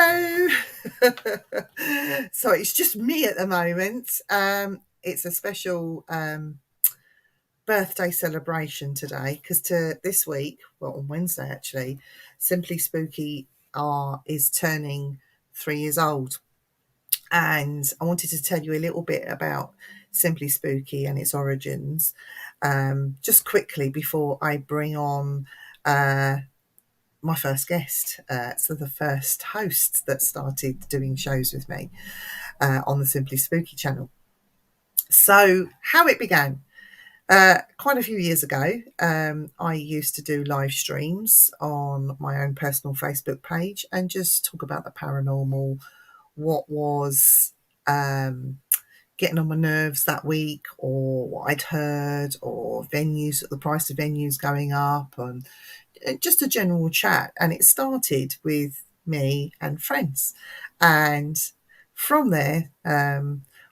Hello. So it's just me at the moment. It's a special birthday celebration today because to this week, well, on Wednesday actually, Simply Spooky is turning 3 years old, and I wanted to tell you a little bit about Simply Spooky and its origins, just quickly before I bring on. My first guest, so the first host that started doing shows with me on the Simply Spooky channel. So, how it began. Quite a few years ago, I used to do live streams on my own personal Facebook page and just talk about the paranormal, what was getting on my nerves that week, or what I'd heard, or venues, the price of venues going up, and just a general chat. And it started with me and friends. And from there,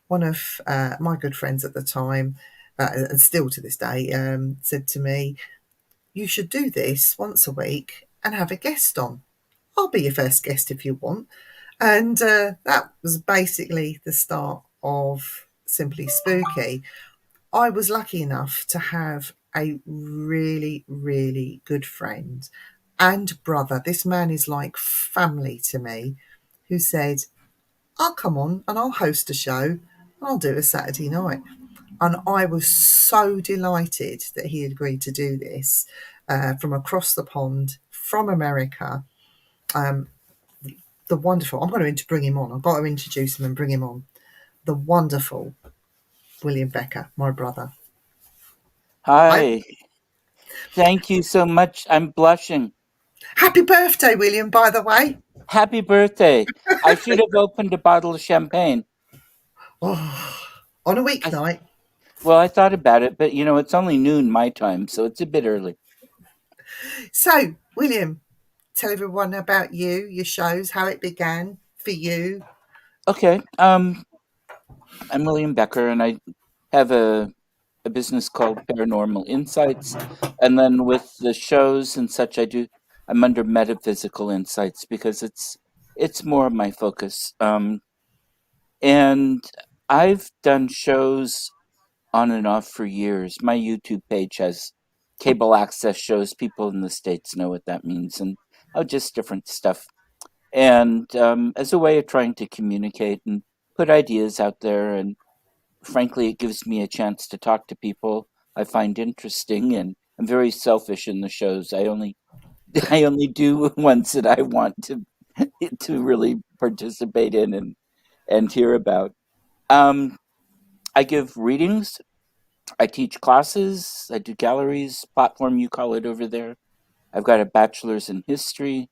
one of my good friends at the time, and still to this day, said to me, "You should do this once a week and have a guest on. I'll be your first guest if you want." And that was basically the start of Simply Spooky. I was lucky enough to have a really, really good friend and brother. This man is like family to me, who said, "I'll come on and I'll host a show and I'll do a Saturday night." And I was so delighted that he had agreed to do this from across the pond, from America. The wonderful, I'm going to bring him on. I've got to introduce him and bring him on. The wonderful William Becker, my brother. Hi. Thank you so much. I'm blushing. Happy birthday, William, by the way. Happy birthday. I should have opened a bottle of champagne. Oh, on a weeknight. Well, I thought about it, but it's only noon my time, so it's a bit early. So, William, tell everyone about you, your shows, how it began for you. Okay. I'm William Becker, and I have a business called Paranormal Insights. And then with the shows and such, I'm under Metaphysical Insights because it's more of my focus. And I've done shows on and off for years. My YouTube page has cable access shows. People in the States know what that means, and just different stuff. And as a way of trying to communicate and put ideas out there, and frankly, it gives me a chance to talk to people I find interesting. And I'm very selfish in the shows. I only do ones that I want to really participate in and hear about. Um, I give readings. I teach classes. I do galleries, platform you call it over there. I've got a bachelor's in history,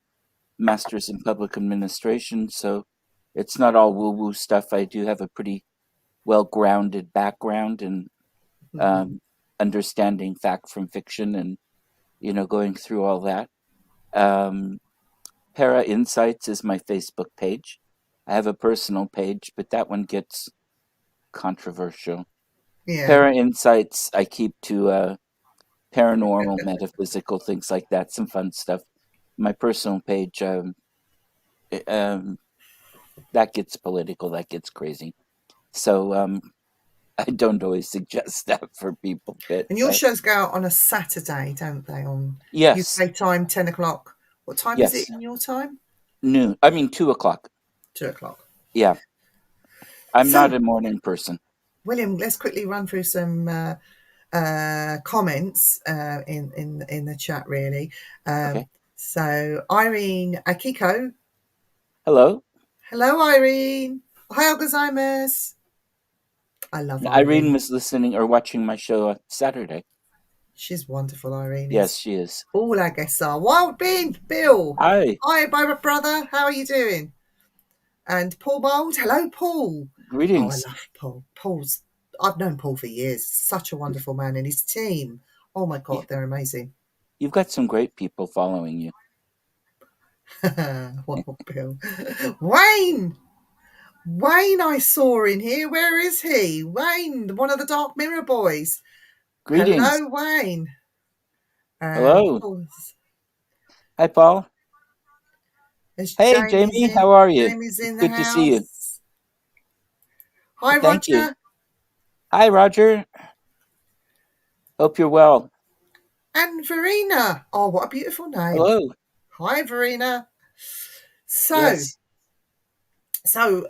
master's in public administration, so it's not all woo-woo stuff. I do have a pretty well-grounded background in understanding fact from fiction and, going through all that. Para Insights is my Facebook page. I have a personal page, but that one gets controversial. Yeah. Para Insights, I keep to paranormal, metaphysical, things like that, some fun stuff. My personal page, that gets political, that gets crazy. So I don't always suggest that for people. And your shows go out on a Saturday, don't they? On Yes. UK time, 10 o'clock. What time is it in your time? Noon. 2:00. 2 o'clock. Yeah. I'm not a morning person. William, let's quickly run through some comments in the chat, really. Okay. So, Irene Akiko. Hello. Hello, Irene. Ohayou gozaimasu. I love Irene. Irene was listening or watching my show on Saturday. She's wonderful, Irene. Yes, she is. All our guests are. Wild Bean, Bill. Hi. Hi, my brother. How are you doing? And Paul Mould. Hello, Paul. Greetings. Oh, I love Paul. I've known Paul for years. Such a wonderful man, and his team. Oh my God, they're amazing. You've got some great people following you. Well, Bill. Wayne, I saw in here. Where is he? Wayne, one of the Dark Mirror boys. Greetings. Hello, Wayne. Hello. Hi, Paul. As Hey, Jamie, how are you? Jamie's It's in the good to see you. house. Hi, Thank you. Roger Hi, Roger. Hope you're well. and Verena. Oh, what a beautiful name. Hello. Hi, Verena. So, Yes. so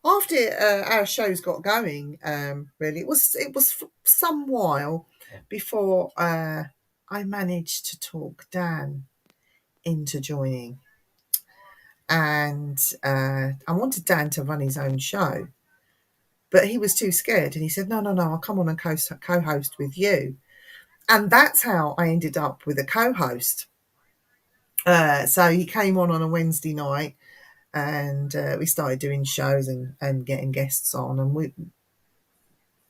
after our shows got going, really, it was some while before I managed to talk Dan into joining, and I wanted Dan to run his own show, but he was too scared, and he said, "No, no, no, I'll come on and co-host with you." And that's how I ended up with a co-host. So he came on a Wednesday night, and we started doing shows and getting guests on. And we,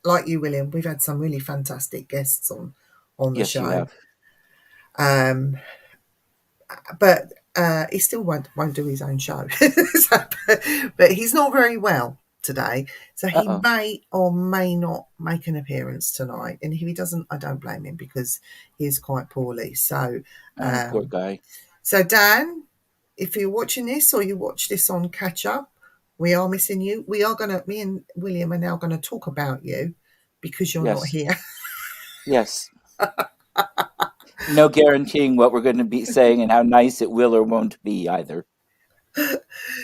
like you, William, we've had some really fantastic guests on the Yes, you show. have. Um, but he still won't do his own show. So, but he's not very well today, so he Uh-oh. may or may not make an appearance tonight. And if he doesn't, I don't blame him because he is quite poorly. So, Oh, poor um, guy. so Dan, if you're watching this or you watch this on catch up, we are missing you. Me and William are now gonna talk about you because you're not Yes. here. Yes. No guaranteeing what we're going to be saying and how nice it will or won't be either.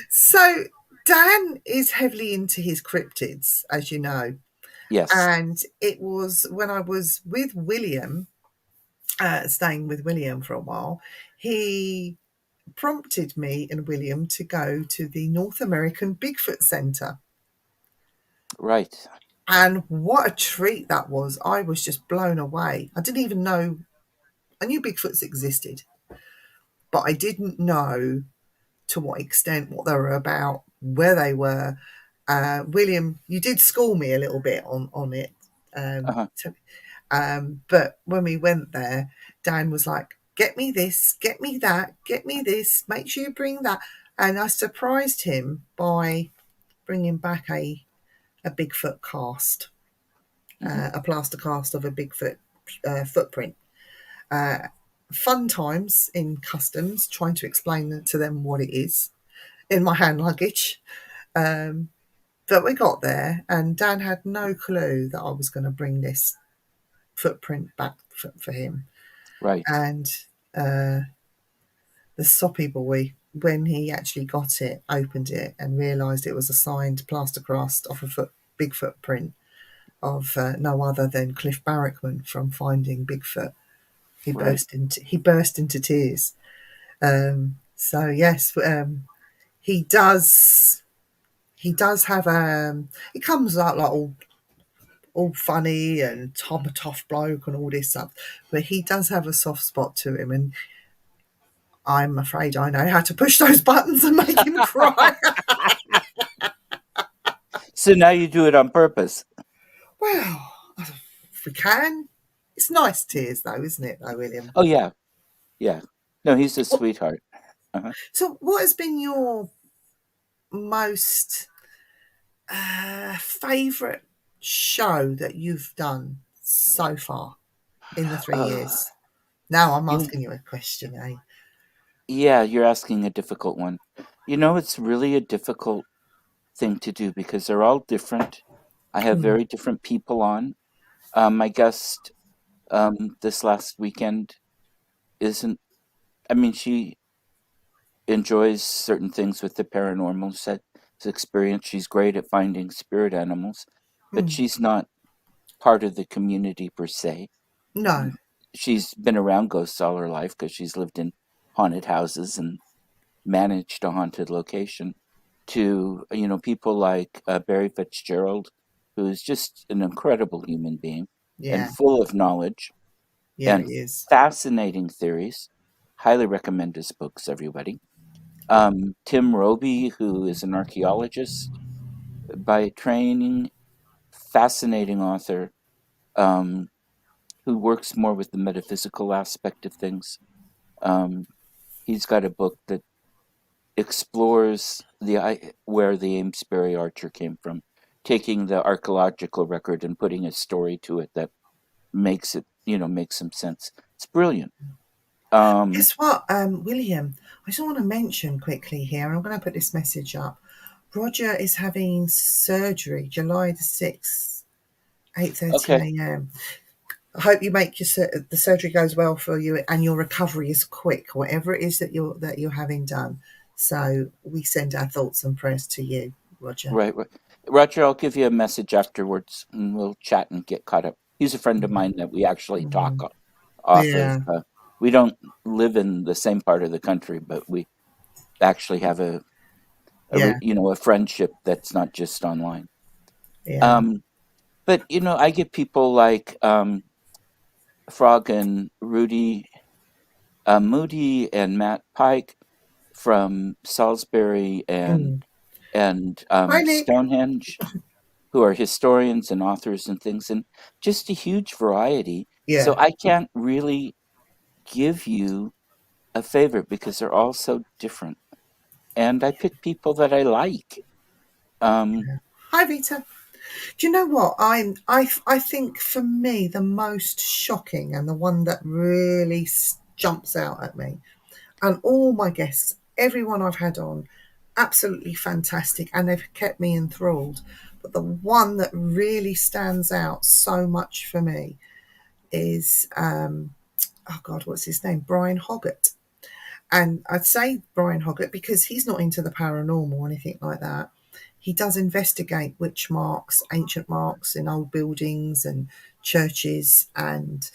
So Dan is heavily into his cryptids, as you know. Yes. And it was when I was with William, staying with William for a while, he prompted me and William to go to the North American Bigfoot Center. Right. And what a treat that was. I was just blown away. I didn't even know, I knew Bigfoots existed, but I didn't know to what extent, what they were about, where they were. William, you did school me a little bit on it. Um, Uh-huh. to, but when we went there, Dan was like, "Get me this, get me that, get me this. Make sure you bring that." And I surprised him by bringing back a Bigfoot cast, Hmm. a plaster cast of a Bigfoot footprint. Uh, Fun times in customs trying to explain to them what it is in my hand luggage. Um, but we got there, and Dan had no clue that I was going to bring this footprint back for him. Right. And uh, the soppy boy, when he actually got it, opened it, and realised it was a signed plaster cast off a big footprint of no other than Cliff Barrickman from Finding Bigfoot. Right. He burst into tears. So yes, he does have it comes out like all funny and Tom a tough bloke and all this stuff, but he does have a soft spot to him, and I'm afraid I know how to push those buttons and make him cry. So now you do it on purpose. Well, if we can. It's nice tears though, isn't it, though, William? Oh, yeah. Yeah. No, he's a What, sweetheart. Uh-huh. so what has been your most favourite show that you've done so far in the 3 years? Now I'm You, asking you a question, eh? yeah, you're asking a difficult one. It's really a difficult thing to do because they're all different. I have Mm, very different people on. My guest this last weekend isn't, I mean, she enjoys certain things with the paranormal set experience. She's great at finding spirit animals, but mm. she's not part of the community per se. No. She's been around ghosts all her life because she's lived in haunted houses and managed a haunted location. To people like Barry Fitzgerald, who's just an incredible human being and Yeah. full of knowledge Yeah, and it is. fascinating theories. Highly recommend his books, everybody. Tim Roby, who is an archaeologist by training, fascinating author, um, who works more with the metaphysical aspect of things. Um, he's got a book that explores where the Amesbury Archer came from, taking the archaeological record and putting a story to it that makes some sense. It's brilliant. Guess what, William? I just want to mention quickly here, and I'm going to put this message up. Roger is having surgery July the 6th, 8:30 Okay. a.m. I hope you make the surgery goes well for you and your recovery is quick, whatever it is that you're having done. So we send our thoughts and prayers to you, Roger. Right. Roger, I'll give you a message afterwards and we'll chat and get caught up. He's a friend of mine that we actually talk off of. Yeah, We don't live in the same part of the country, but we actually have a yeah, friendship that's not just online. yeah. But I get people like Frog and Rudy, Moody and Matt Pike from Salisbury and Mm. Hi, Nick. Stonehenge, who are historians and authors and things, and just a huge variety. So Yeah. I can't really give you a favorite because they're all so different. And I pick people that I like. Hi, Vita. Do you know what? I think for me, the most shocking and the one that really jumps out at me, and all my guests, everyone I've had on, absolutely fantastic, and they've kept me enthralled. But the one that really stands out so much for me is, oh God, what's his name? Brian Hoggart. And I'd say Brian Hoggart because he's not into the paranormal or anything like that. He does investigate witch marks, ancient marks in old buildings and churches and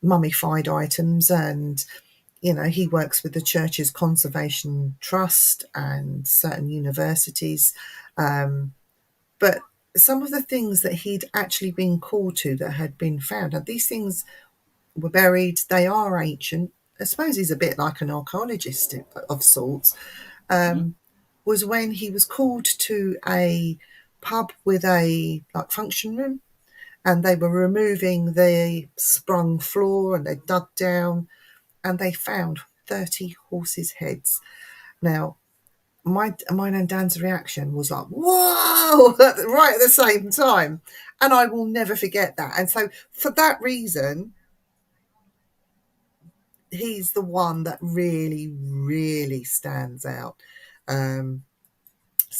mummified items. And, he works with the church's conservation trust and certain universities. But some of the things that he'd actually been called to that had been found, and these things were buried, they are ancient. I suppose he's a bit like an archaeologist of sorts. Mhm. Was when he was called to a pub with a like function room, and they were removing the sprung floor, and they dug down, and they found 30 horses' heads. Now, mine and Dan's reaction was like, "Whoa!" right at the same time, and I will never forget that. And so, for that reason, he's the one that really, really stands out. Um,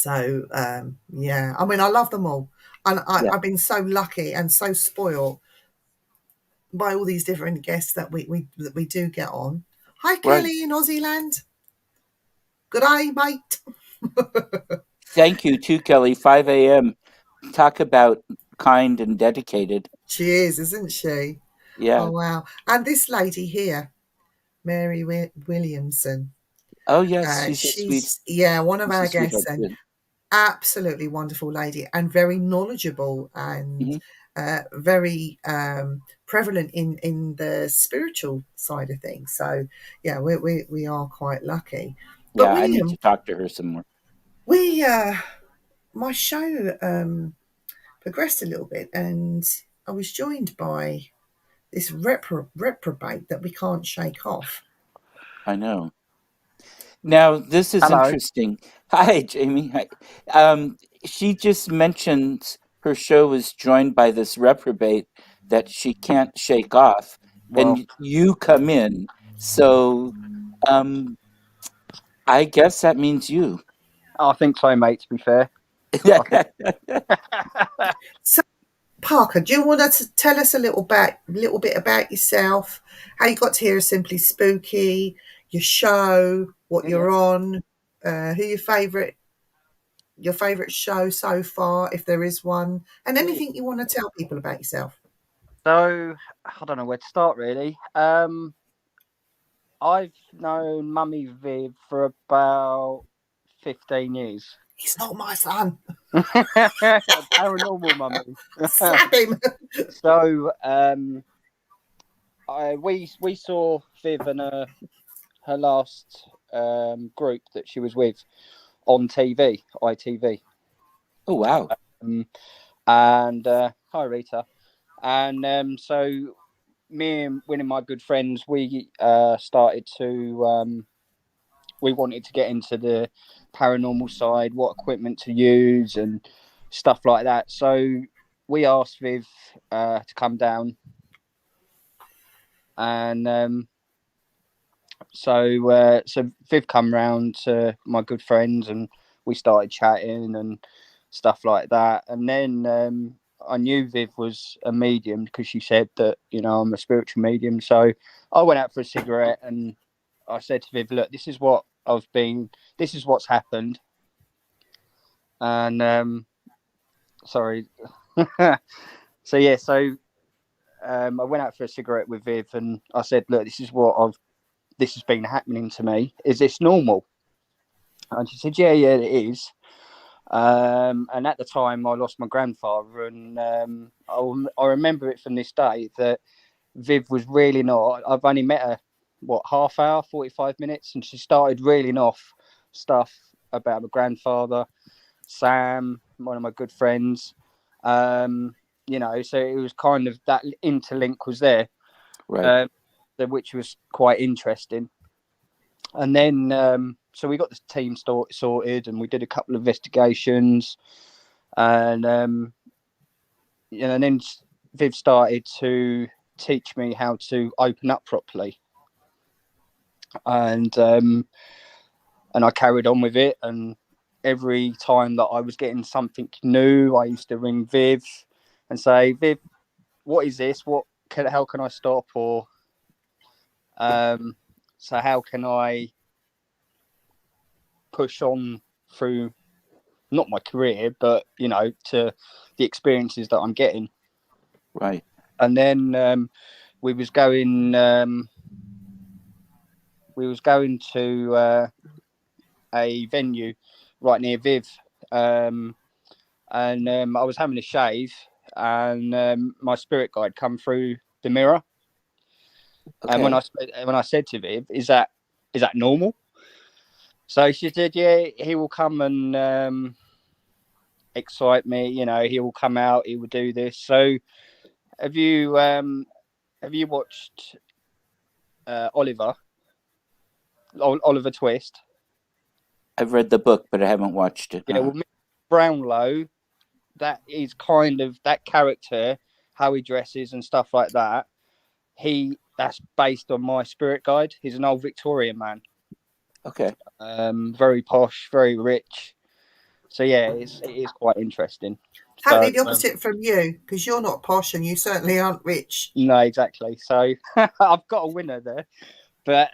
yeah, I mean, I love them all, and Yeah. I've been so lucky and so spoiled by all these different guests that we do get on. Hi, Right. Kelly in Aussie land. Good day, mate. Thank you too, Kelly. 5 a.m. Talk about kind and dedicated. She is, isn't she? Yeah. Oh wow! And this lady here, Mary Williamson. Oh, yes. She's a She's one of our guests, sweetheart and too. absolutely wonderful lady, and very knowledgeable and Hmm. very prevalent in the spiritual side of things. So yeah, we are quite lucky. But Yeah, I need to William, talk to her some more. we my show progressed a little bit, and I was joined by this reprobate that we can't shake off. I know. Now, this is Hello. interesting. Hi, Jamie. Hi. She just mentioned her show was joined by this reprobate that she can't shake off, Well, and you come in. So, um, I guess that means you. I think so, mate. To be fair, I think. So Parker, do you want to tell us a little bit about yourself, how you got to hear Simply Spooky, your show, what Yeah. you're on, who your favourite show so far, if there is one, and anything you want to tell people about yourself. So I don't know where to start really. I've known Mummy Viv for about 15 years. He's not my son. Paranormal Mummy. Slap him. So we saw Viv and her last group that she was with on TV, ITV. Oh, wow. And hi Rita. And so me and one of my good friends, we started to we wanted to get into the paranormal side, what equipment to use and stuff like that. So we asked Viv to come down, and so Viv come round to my good friends, and we started chatting and stuff like that. And then I knew Viv was a medium because she said that, you know, I'm a spiritual medium. So I went out for a cigarette and I said to Viv, look, this is what's happened. And sorry. So yeah, I went out for a cigarette with Viv and I said, look, this has been happening to me. Is this normal? And she said, yeah, it is. And at the time, I lost my grandfather, and I remember it from this day that Viv was reeling off. I've only met her, half hour, 45 minutes, and she started reeling off stuff about my grandfather, Sam, one of my good friends. You know, so it was kind of that interlink was there, Right. which was quite interesting. And then, so we got the team sorted, and we did a couple of investigations, and and then Viv started to teach me how to open up properly, and I carried on with it. And every time that I was getting something new, I used to ring Viv and say, Viv, what is this? How can I stop? Or so how can I push on through not my career, but you know, to the experiences that I'm getting. Right. And then we was going to a venue right near Viv, and I was having a shave, and my spirit guide come through the mirror. Okay. And when I said to Viv, is that normal? So she said, yeah, he will come and excite me. You know, he will come out. He will do this. So, have you watched Oliver Twist? I've read the book, but I haven't watched it. Yeah, well, Brownlow, that is kind of that character, how he dresses and stuff like that. That's based on my spirit guide. He's an old Victorian man. Okay. Very posh, very rich. So yeah, it is quite interesting. Totally the opposite from you, because you're not posh and you certainly aren't rich. No, exactly. So I've got a winner there. But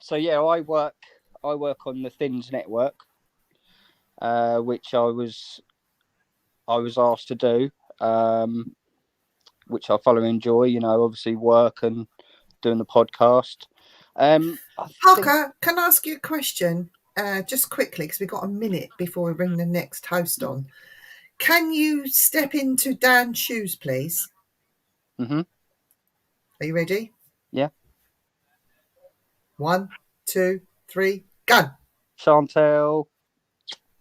so yeah, I work on the Thins network, which I was asked to do, which I thoroughly enjoy. You know, obviously work and doing the podcast. Parker, can I ask you a question? Just quickly, because we've got a minute before we bring the next host on. Can you step into Dan's shoes, please? Mm-hmm. Are you ready? Yeah. 1, 2, 3, go. Chantel.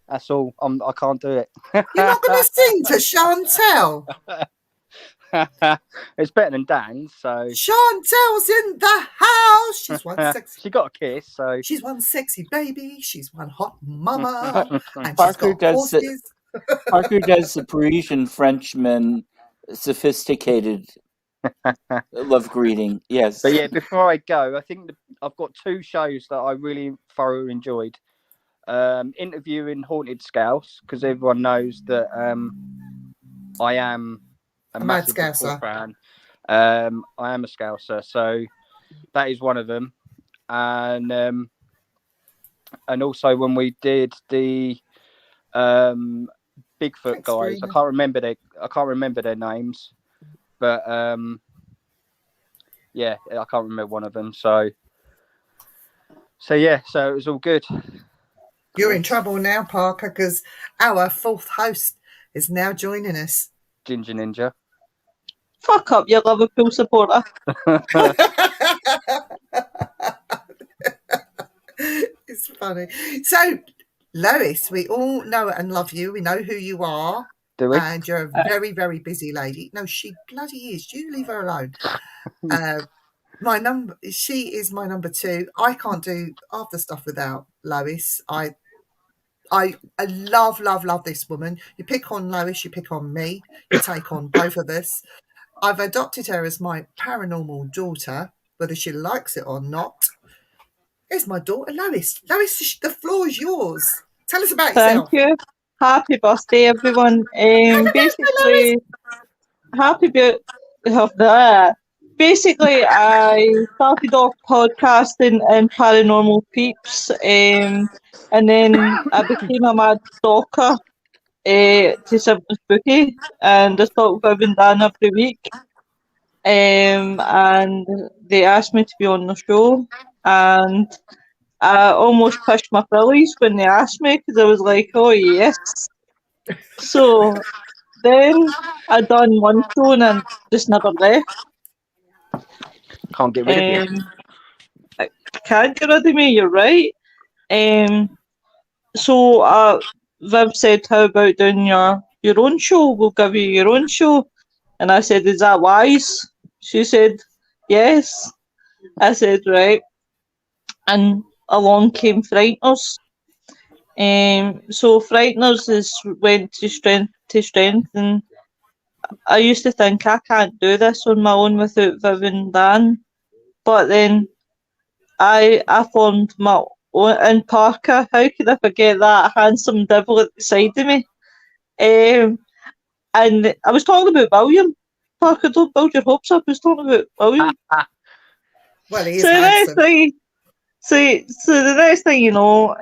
That's all. I can't do it. You're not going to sing to Chantel. It's better than Dan. So Chantel's in the house. She's one sexy. She got a kiss. So she's one sexy baby. She's one hot mama. And Parker she's got horses. Parker does the Parisian Frenchman sophisticated love greeting. Yes. But yeah, before I go, I think I've got 2 shows that I really thoroughly enjoyed. Interviewing Haunted Scouse, because everyone knows that I am a massive Scouser fan. I am a Scouser, so that is one of them. And also when we did the Bigfoot guys, I can't remember their names, but yeah, I can't remember one of them. So yeah, so it was all good. You're in trouble now, Parker, because our 4th host is now joining us. Ginger Ninja. Fuck up, you Liverpool supporter. It's funny. So, Lois, we all know and love you. We know who you are. Do we? And you're a very, very busy lady. No, she bloody is. You leave her alone. She is my number 2. I can't do half the stuff without Lois. I love this woman. You pick on Lois, you pick on me, you take on both of us. I've adopted her as my paranormal daughter, whether she likes it or not. There's my daughter, Lois. Lois, the floor is yours. Tell us about yourself. Thank you. Happy birthday, everyone. Basically, happy birthday. Basically, I started off podcasting in Paranormal Peeps, and then I became a mad stalker to Simply Spooky, and I talk with Viv and Dan every week. And they asked me to be on the show, and I almost pushed my frillies when they asked me because I was like, oh yes. So then I done one show and I just never left. Can't get rid of you. I can't get rid of me, you're right. So Viv said, how about doing your own show? We'll give you your own show. And I said, is that wise? She said, yes. I said, right. And along came Frighteners. So Frighteners went to strength to strength, and I used to think I can't do this on my own without Viv and Dan. But then I formed my own, and Parker, how could I forget that handsome devil at the side of me? And I was talking about William. Parker, don't build your hopes up. I was talking about William. Well, he is So the next handsome. thing, so the next thing you know,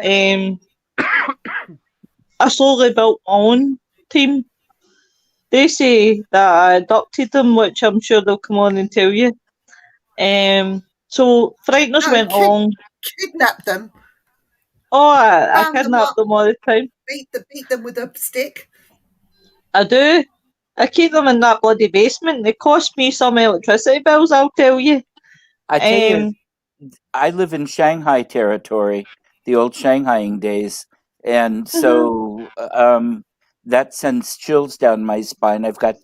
I slowly built my own team. They say that I adopted them, which I'm sure they'll come on and tell you. So Frighteners went along. Kidnap them. Oh, I Round them kidnap up. them all the time. Beat them with a stick. I do. I keep them in that bloody basement. They cost me some electricity bills, I'll tell you. I tell you, I live in Shanghai territory, the old Shanghaiing days, and so that sends chills down my spine. I've got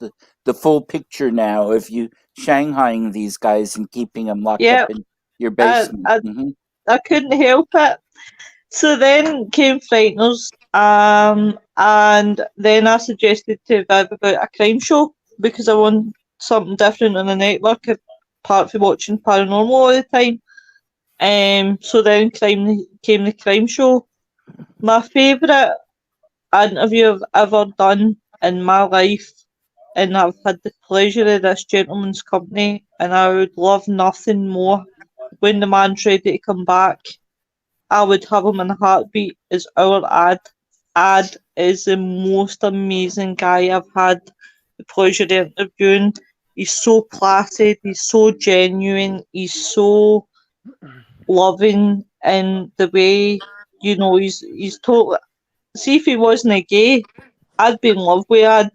the full picture now of you Shanghaiing these guys and keeping them locked up in your basement. I couldn't help it. So then came Frighteners, and then I suggested to Viv about a crime show because I want something different on the network apart from watching paranormal all the time. So then came the crime show. My favourite interview I've ever done in my life, and I've had the pleasure of this gentleman's company, and I would love nothing more when the man's ready to come back. I would have him in a heartbeat, is our Ad. Ad is the most amazing guy I've had the pleasure of interviewing. He's so placid, he's so genuine, he's so loving in the way, you know, he's totally... See, if he wasn't gay, I'd be in love with Ad.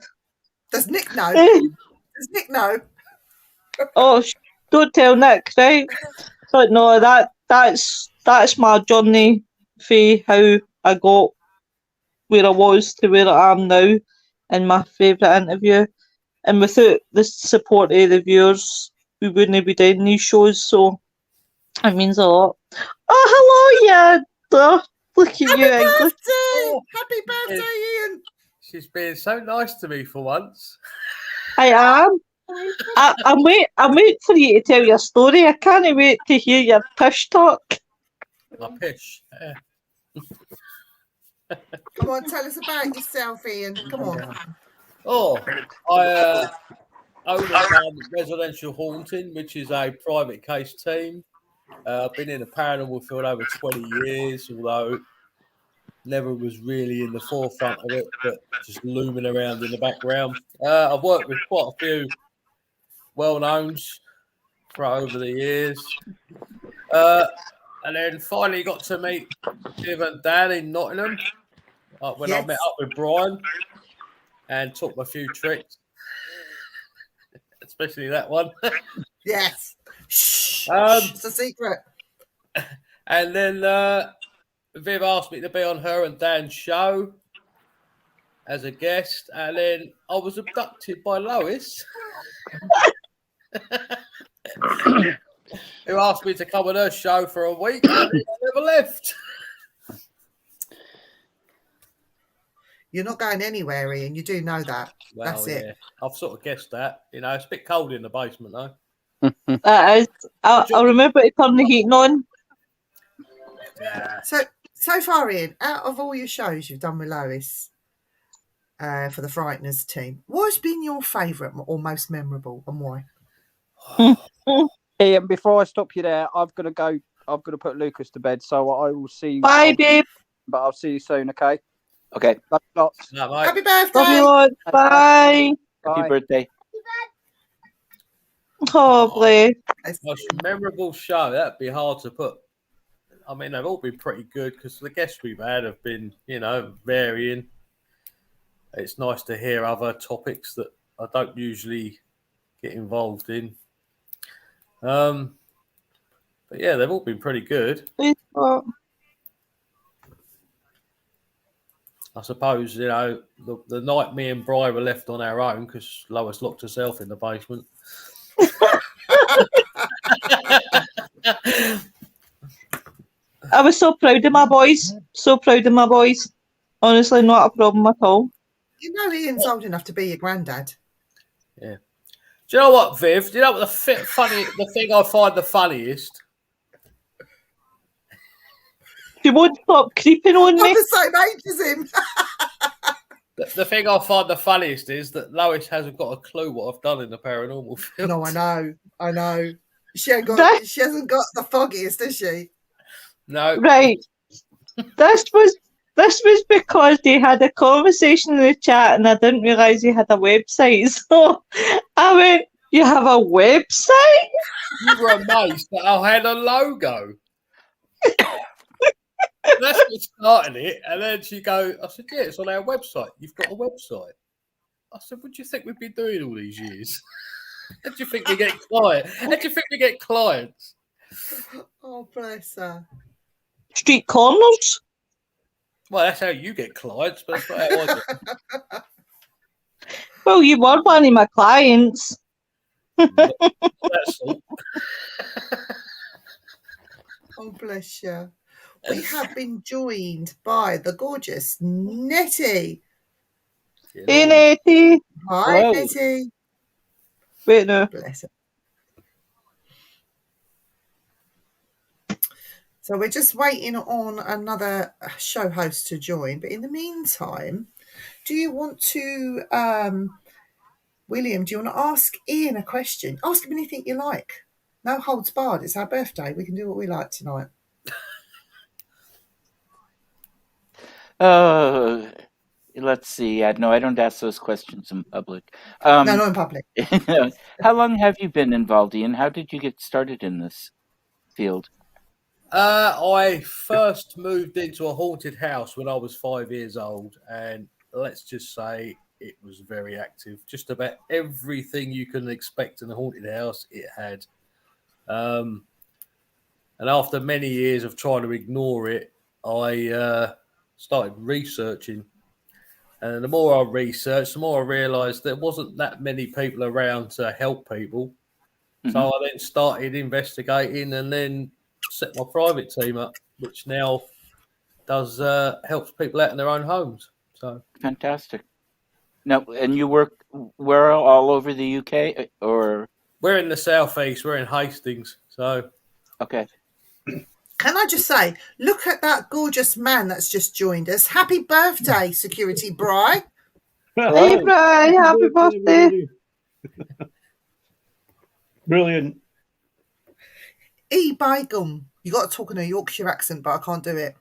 Does Nick know? Does Nick know? Oh, don't tell Nick, right? But no, that's my journey for how I got where I was to where I am now in my favourite interview. And without the support of the viewers, we wouldn't be doing these shows, so it means a lot. Oh, hello, yeah. Look at you, English. Happy birthday, Ian! She's being so nice to me for once. I am. I'm waiting for you to tell your story. I can't wait to hear your pish talk. My pish. Come on, tell us about yourself, Ian. Come on. Oh, I own Residential Haunting, which is a private case team. I've been in the paranormal field over 20 years, although never was really in the forefront of it, but just looming around in the background. I've worked with quite a few well-knowns for over the years. And then finally got to meet Viv and Dan in Nottingham when I met up with Brian and took a few tricks, especially that one. Yes. Shh. It's a secret. And then Viv asked me to be on her and Dan's show as a guest, and then I was abducted by Lois, who asked me to come on her show for a week, and I never left. You're not going anywhere, Ian. You do know that. Well, that's it. I've sort of guessed that. You know, it's a bit cold in the basement, though. That is. I remember to turn the heating on. So far, Ian, out of all your shows you've done with Lois for the Frighteners team, what's been your favourite or most memorable, and why? Ian, before I stop you there, I've got to go. I've got to put Lucas to bed, so I will see you. Bye, babe. But I'll see you soon, okay? Okay. Love you lots. No, mate. Happy birthday! Love you lots. Bye. Happy Bye. birthday. Oh, bless. Most memorable show, that'd be hard to put. I mean, they've all been pretty good because the guests we've had have been, varying. It's nice to hear other topics that I don't usually get involved in. But yeah, they've all been pretty good. I suppose, the night me and Bri were left on our own because Lois locked herself in the basement. I was so proud of my boys. So proud of my boys. Honestly, not a problem at all. You know Ian's old enough to be your granddad. Yeah. Do you know what, Viv? Do you know what the thing I find the funniest? She won't stop creeping on I'm me. the same age as him. The thing I find the funniest is that Lois hasn't got a clue what I've done in the paranormal field. No, I know. She hasn't got the foggiest, has she? No. Right. This was because they had a conversation in the chat and I didn't realise he had a website. So I went, "You have a website?" You were amazed that I had a logo. That's what started it. And then she goes, I said, "Yeah, it's on our website. You've got a website." I said, "What do you think we've been doing all these years? How do you think we get clients? How do you think we get clients?" Oh, bless her. Street corners. Well, that's how you get clients, but that's not how I do. Well, you were one of my clients. That's all. Oh, bless you. We have been joined by the gorgeous Nettie. Hey, Nettie. Hi, Hello. Nettie. Wait, no. Bless her. So we're just waiting on another show host to join. But in the meantime, do you want to, William, do you want to ask Ian a question? Ask him anything you like. No holds barred. It's our birthday. We can do what we like tonight. Let's see. No, I don't ask those questions in public. No, not in public. How long have you been involved, Ian? How did you get started in this field? I first moved into a haunted house when I was 5 years old, and let's just say it was very active. Just about everything you can expect in a haunted house, it had. And after many years of trying to ignore it, I started researching. And the more I researched, the more I realised there wasn't that many people around to help people. Mm-hmm. So I then started investigating and then set my private team up, which now does helps people out in their own homes. So fantastic. Now, and you work where all over the UK, or we're in the southeast? We're in Hastings. So okay. Can I just say, look at that gorgeous man that's just joined us. Happy birthday, Security Bri. Hey, Bri, happy birthday. Brilliant. By gum. You got to talk in a Yorkshire accent, but I can't do it.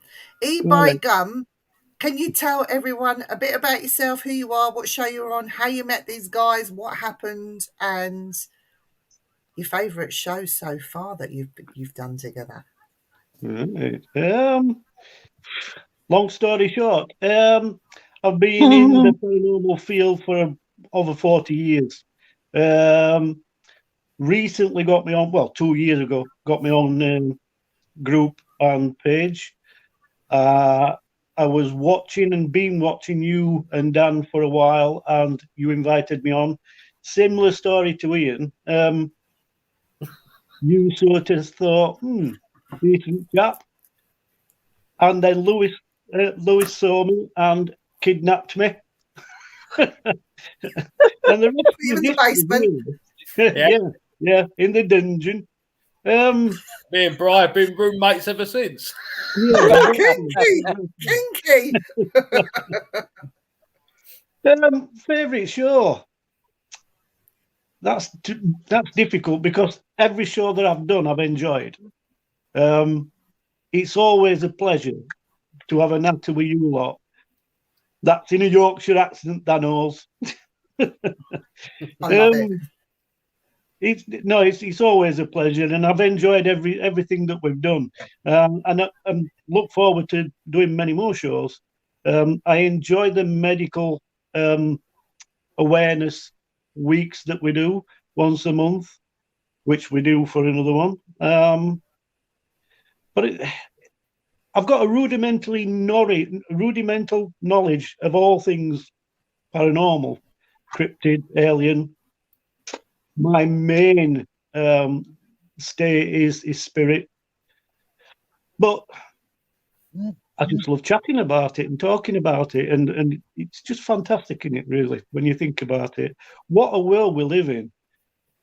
By gum. Can you tell everyone a bit about yourself, who you are, what show you're on, how you met these guys, what happened, and your favourite show so far that you've done together? Right. Long story short, I've been in the paranormal field for over 40 years. Recently got me on, 2 years ago, got me on group and page. I was been watching you and Dan for a while, and you invited me on. Similar story to Ian. You sort of thought, decent chap. And then Lewis saw me and kidnapped me. And the rest in the basement. Yeah, in the dungeon. Me and Brian have been roommates ever since. Yeah, Kinky. favorite show. That's difficult because every show that I've done, I've enjoyed. It's always a pleasure to have a natter with you lot. That's in a Yorkshire accent, that knows. I love it. It's always a pleasure, and I've enjoyed everything that we've done, and I look forward to doing many more shows. I enjoy the medical awareness weeks that we do once a month, which we do for another one. But I've got a rudimental knowledge of all things paranormal, cryptid, alien. My main stay is spirit, but I just love chatting about it and talking about it, and it's just fantastic, isn't it, really, when you think about it? What a world we live in.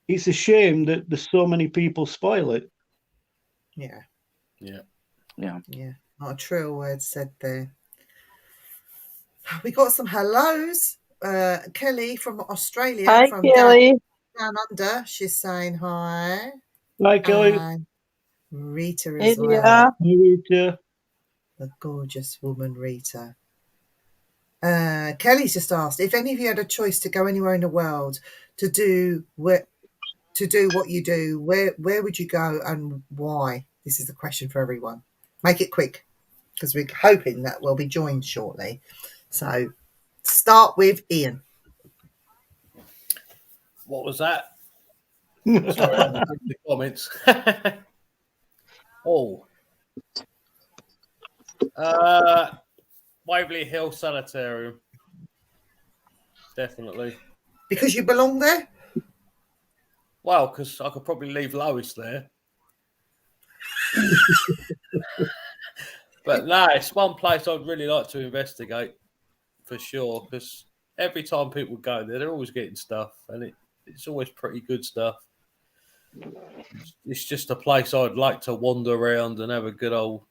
It's a shame that there's so many people spoil it. Yeah. Yeah. Not a true word said there. We got some hellos. Kelly from Australia. Hi, from Kelly. down under. She's saying hi. Hi, Kelly. And Rita Hey, as well. Rita. Hi, Rita. The gorgeous woman, Rita. Kelly's just asked if any of you had a choice to go anywhere in the world to do what you do, where would you go and why? This is the question for everyone. Make it quick because we're hoping that we'll be joined shortly. So start with Ian. What was that? Sorry, I'm reading the comments. Waverley Hill Sanitarium. Definitely. Because you belong there? Well, because I could probably leave Lois there. But no, it's one place I'd really like to investigate for sure. Because every time people go there, they're always getting stuff, and it's always pretty good stuff. It's just a place I'd like to wander around and have a good old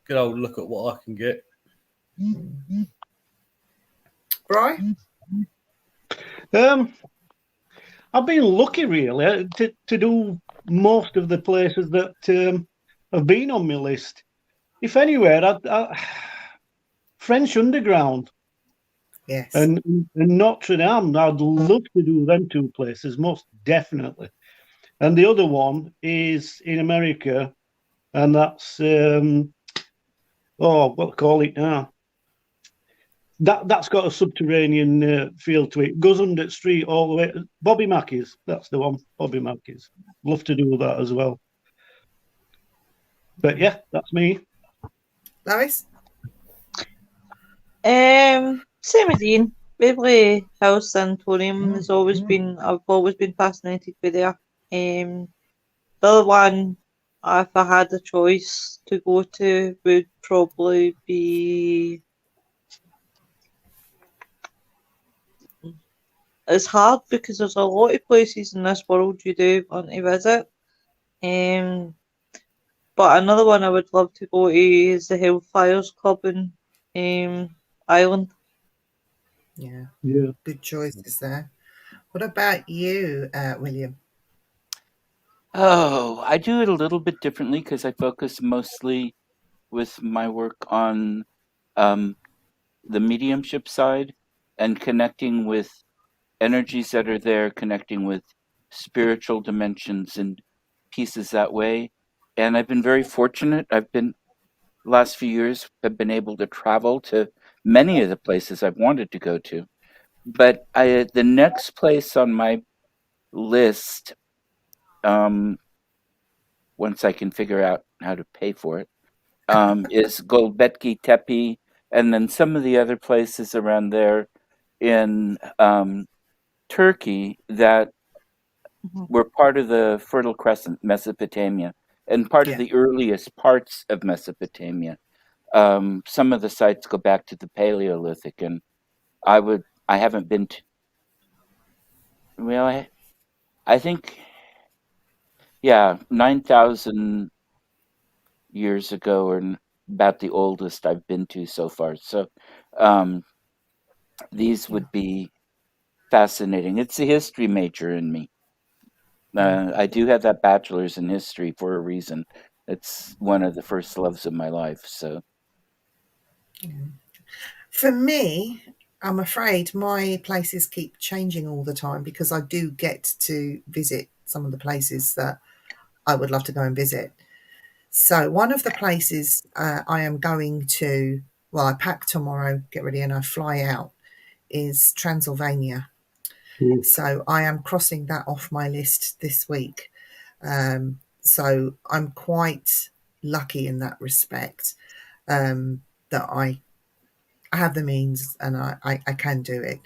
look at what I can get. Brian? I've been lucky, really, to do most of the places that have been on my list. If anywhere, French Underground. Yes. And Notre Dame, I'd love to do them two places, most definitely. And the other one is in America, and that's what call it now? That's got a subterranean feel to it. Goes under the street all the way. Bobby Mackey's, that's the one. Bobby Mackey's. Love to do that as well. But yeah, that's me. Lois? Same as Ian. Waverley House Sanatorium has always been. I've always been fascinated with there. The other one, if I had a choice to go to, would probably be. It's hard because there's a lot of places in this world you do want to visit. But another one I would love to go to is the Hellfires Club in Ireland. Yeah. Yeah. Good choices there. What about you, William? Oh, I do it a little bit differently because I focus mostly with my work on the mediumship side and connecting with energies that are there, connecting with spiritual dimensions and pieces that way. And I've been very fortunate. Last few years, have been able to travel to many of the places I've wanted to go to. But the next place on my list, once I can figure out how to pay for it, is Gölbekli Tepe, and then some of the other places around there in Turkey that were part of the Fertile Crescent, Mesopotamia, and part of the earliest parts of Mesopotamia. Some of the sites go back to the Paleolithic, and I haven't been to. Well, I think Yeah, 9,000 years ago, or about the oldest I've been to so far. So these would be fascinating. It's a history major in me. I do have that bachelor's in history for a reason. It's one of the first loves of my life. So For me, I'm afraid my places keep changing all the time because I do get to visit some of the places that I would love to go and visit. So one of the places I am going to, well, I pack tomorrow, get ready, and I fly out, is Transylvania. Mm. So I am crossing that off my list this week. So I'm quite lucky in that respect, that I have the means and I can do it.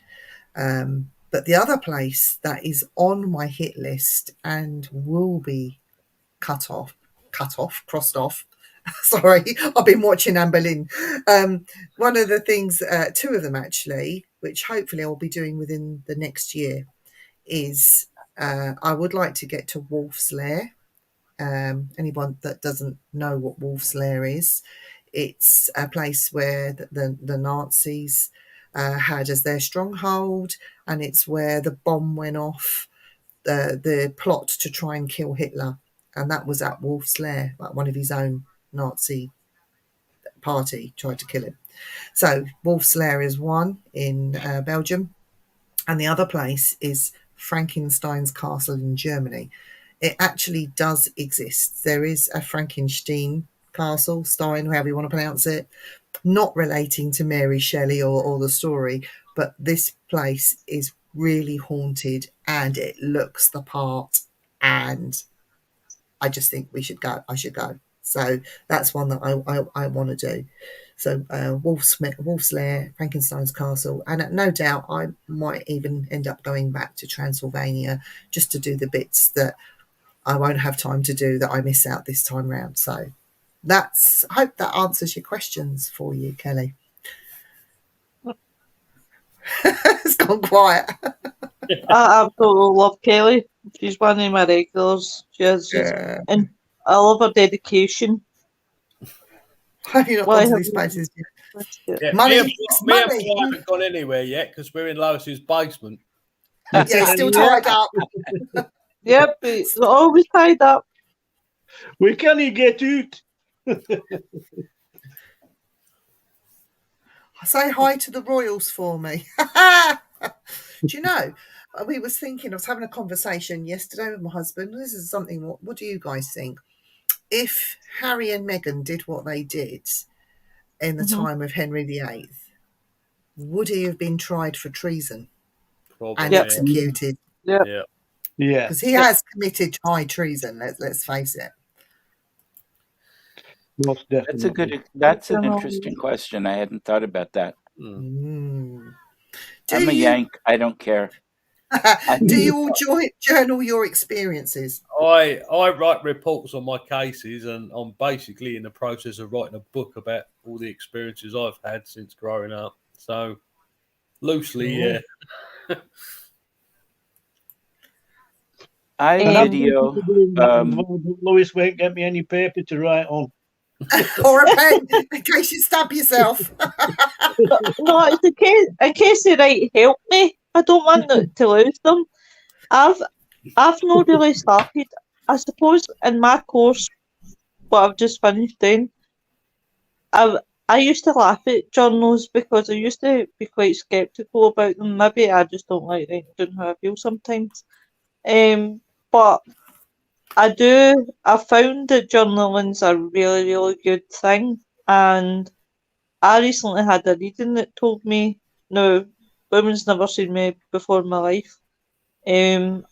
But the other place that is on my hit list and will be crossed off. Sorry, I've been watching Anne Boleyn. One of the things, two of them actually, which hopefully I'll be doing within the next year, is I would like to get to Wolf's Lair. Anyone that doesn't know what Wolf's Lair is, it's a place where the Nazis had as their stronghold, and it's where the bomb went off, the plot to try and kill Hitler, and that was at Wolf's Lair. Like one of his own Nazi party tried to kill him. So Wolf's Lair is one in Belgium, and the other place is Frankenstein's Castle in Germany. It actually does exist. There is a Frankenstein Castle, Stein, however you want to pronounce it, not relating to Mary Shelley or the story, but this place is really haunted and it looks the part, and I just think we should go. I should go. So that's one that I want to do. So Wolf's Lair, Frankenstein's Castle, and no doubt I might even end up going back to Transylvania just to do the bits that I won't have time to do that I miss out this time round. So that's, I hope that answers your questions for you, Kelly. It's gone quiet. I absolutely love Kelly. She's one of my regulars. And I love her dedication. Have you not Why gone to have these you- places yet? Yeah, Money, me it's and Paul money. haven't gone anywhere yet because we're in Lois's basement. Yeah, it's still tied up. Yep, it's always tied up. We can't get out. Say hi to the royals for me. Do you know, we was thinking, I was having a conversation yesterday with my husband. This is something, what do you guys think? If Harry and Meghan did what they did in the time of Henry VIII, would he have been tried for treason Probably. and executed? Yeah. Yeah. Yeah, Because he has committed high treason, let's face it. most definitely. That's an interesting question. I hadn't thought about that. Mm. I'm a Yank. I don't care. Do you all journal your experiences? I write reports on my cases, and I'm basically in the process of writing a book about all the experiences I've had since growing up. So, loosely, yeah. I video. Lois won't get me any paper to write on. Or a pen, in case you stab yourself. No, it's in case they write help me. I don't want to lose them. I've not really started. I suppose in my course, what I've just finished doing, I used to laugh at journals because I used to be quite sceptical about them. Maybe I just don't like writing down how I feel sometimes. But I found that journaling's a really, really good thing. And I recently had a reading that told me, no, women's never seen me before in my life. And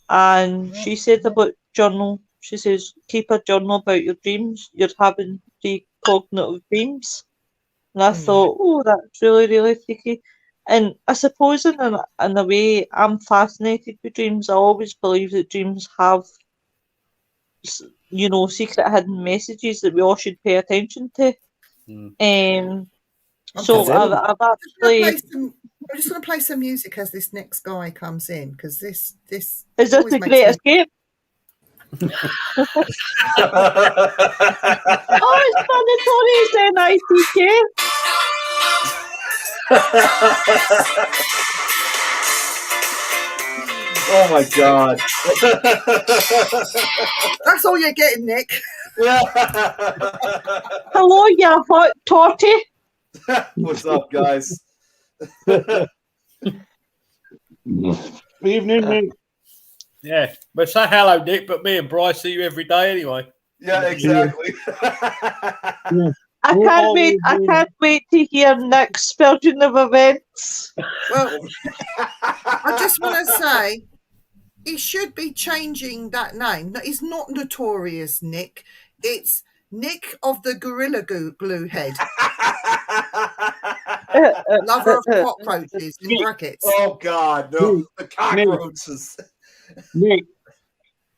she said about journal, she says, keep a journal about your dreams. You're having precognitive dreams. And I thought, oh, that's really, really freaky. And I suppose in a way, I'm fascinated with dreams. I always believe that dreams have, secret hidden messages that we all should pay attention to. So I've actually... I'm just going to play some music as this next guy comes in, because this Is this The Great Escape? Oh, it's mandatory NITK. Oh my God. That's all you're getting, Nick. Hello, you hot totty. What's up, guys? Evening, Nick. Yeah. Well, say hello, Nick, but me and Bryce see you every day anyway. Yeah, exactly. I can't wait to hear Nick's version of events. Well, I just want to say he should be changing that name. No, it's not Notorious Nick. It's Nick of the Gorilla Glue Head, lover of cockroaches in brackets. Oh God, no! The cockroaches. Nick,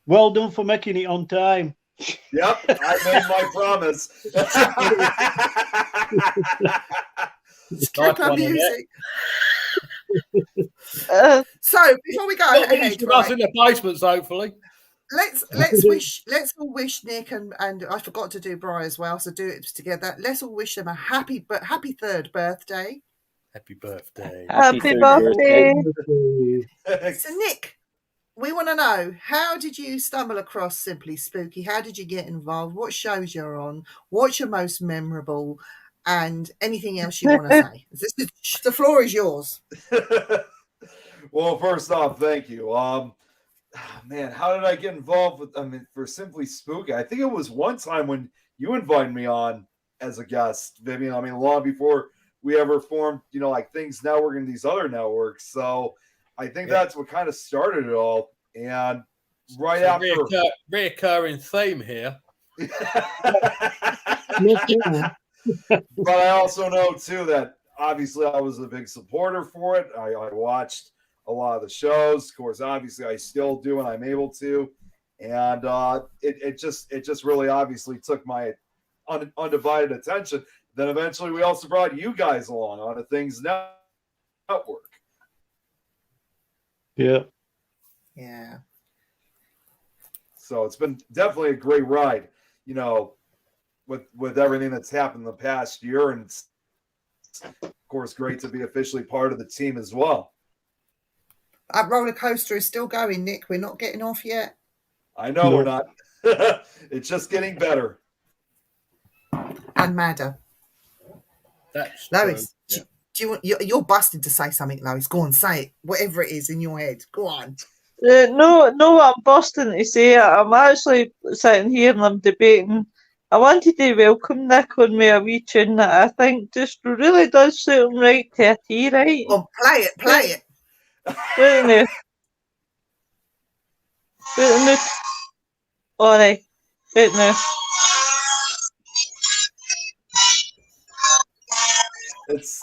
well done for making it on time. Yep, I made my promise. Stripper music. So before we go ahead, with us in the basements, hopefully. let's all wish Nick and I forgot to do Bri as well, so do it together. Let's all wish them a happy third birthday. Happy birthday. Happy third birthday. So Nick, we want to know, how did you stumble across Simply Spooky? How did you get involved? What shows you're on? What's your most memorable? And anything else you want to say? The floor is yours. Well, first off, thank you. Man, how did I get involved with? For Simply Spooky, I think it was one time when you invited me on as a guest, Vivian. Long before we ever formed, like Things Network and these other networks. So I think that's what kind of started it all. And right after reoccurring theme here. But I also know too that obviously I was a big supporter for it. I watched a lot of the shows. Of course, obviously I still do, and I'm able to. And it just really obviously took my undivided attention. Then eventually we also brought you guys along on a Things Network. Yeah. Yeah. So it's been definitely a great ride, with everything that's happened in the past year. And it's, of course, great to be officially part of the team as well. That roller coaster is still going, Nick. We're not getting off yet. I know we're not. It's just getting better. And madder. That's Lois, true. do you want, you're busted to say something, Lois. Go on, say it. Whatever it is in your head. Go on. No, I'm busting to say it. I'm actually sitting here and I'm debating. I wanted to welcome Nick on me a wee tune that I think just really does suit him right to a T, right? Go on, play it. Wait a minute. Alright. Wait now. It's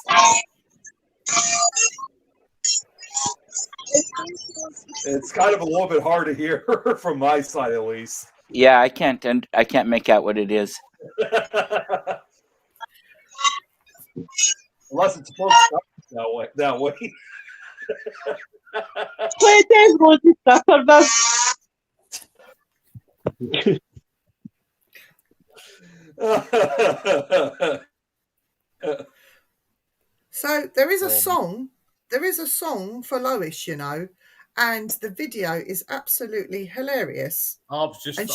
kind of a little bit hard to hear from my side, at least. Yeah, I can't make out what it is. Unless it's supposed to sound that way. Play this one to suffer, man. So there is a song. There is a song for Lois, and the video is absolutely hilarious. Is it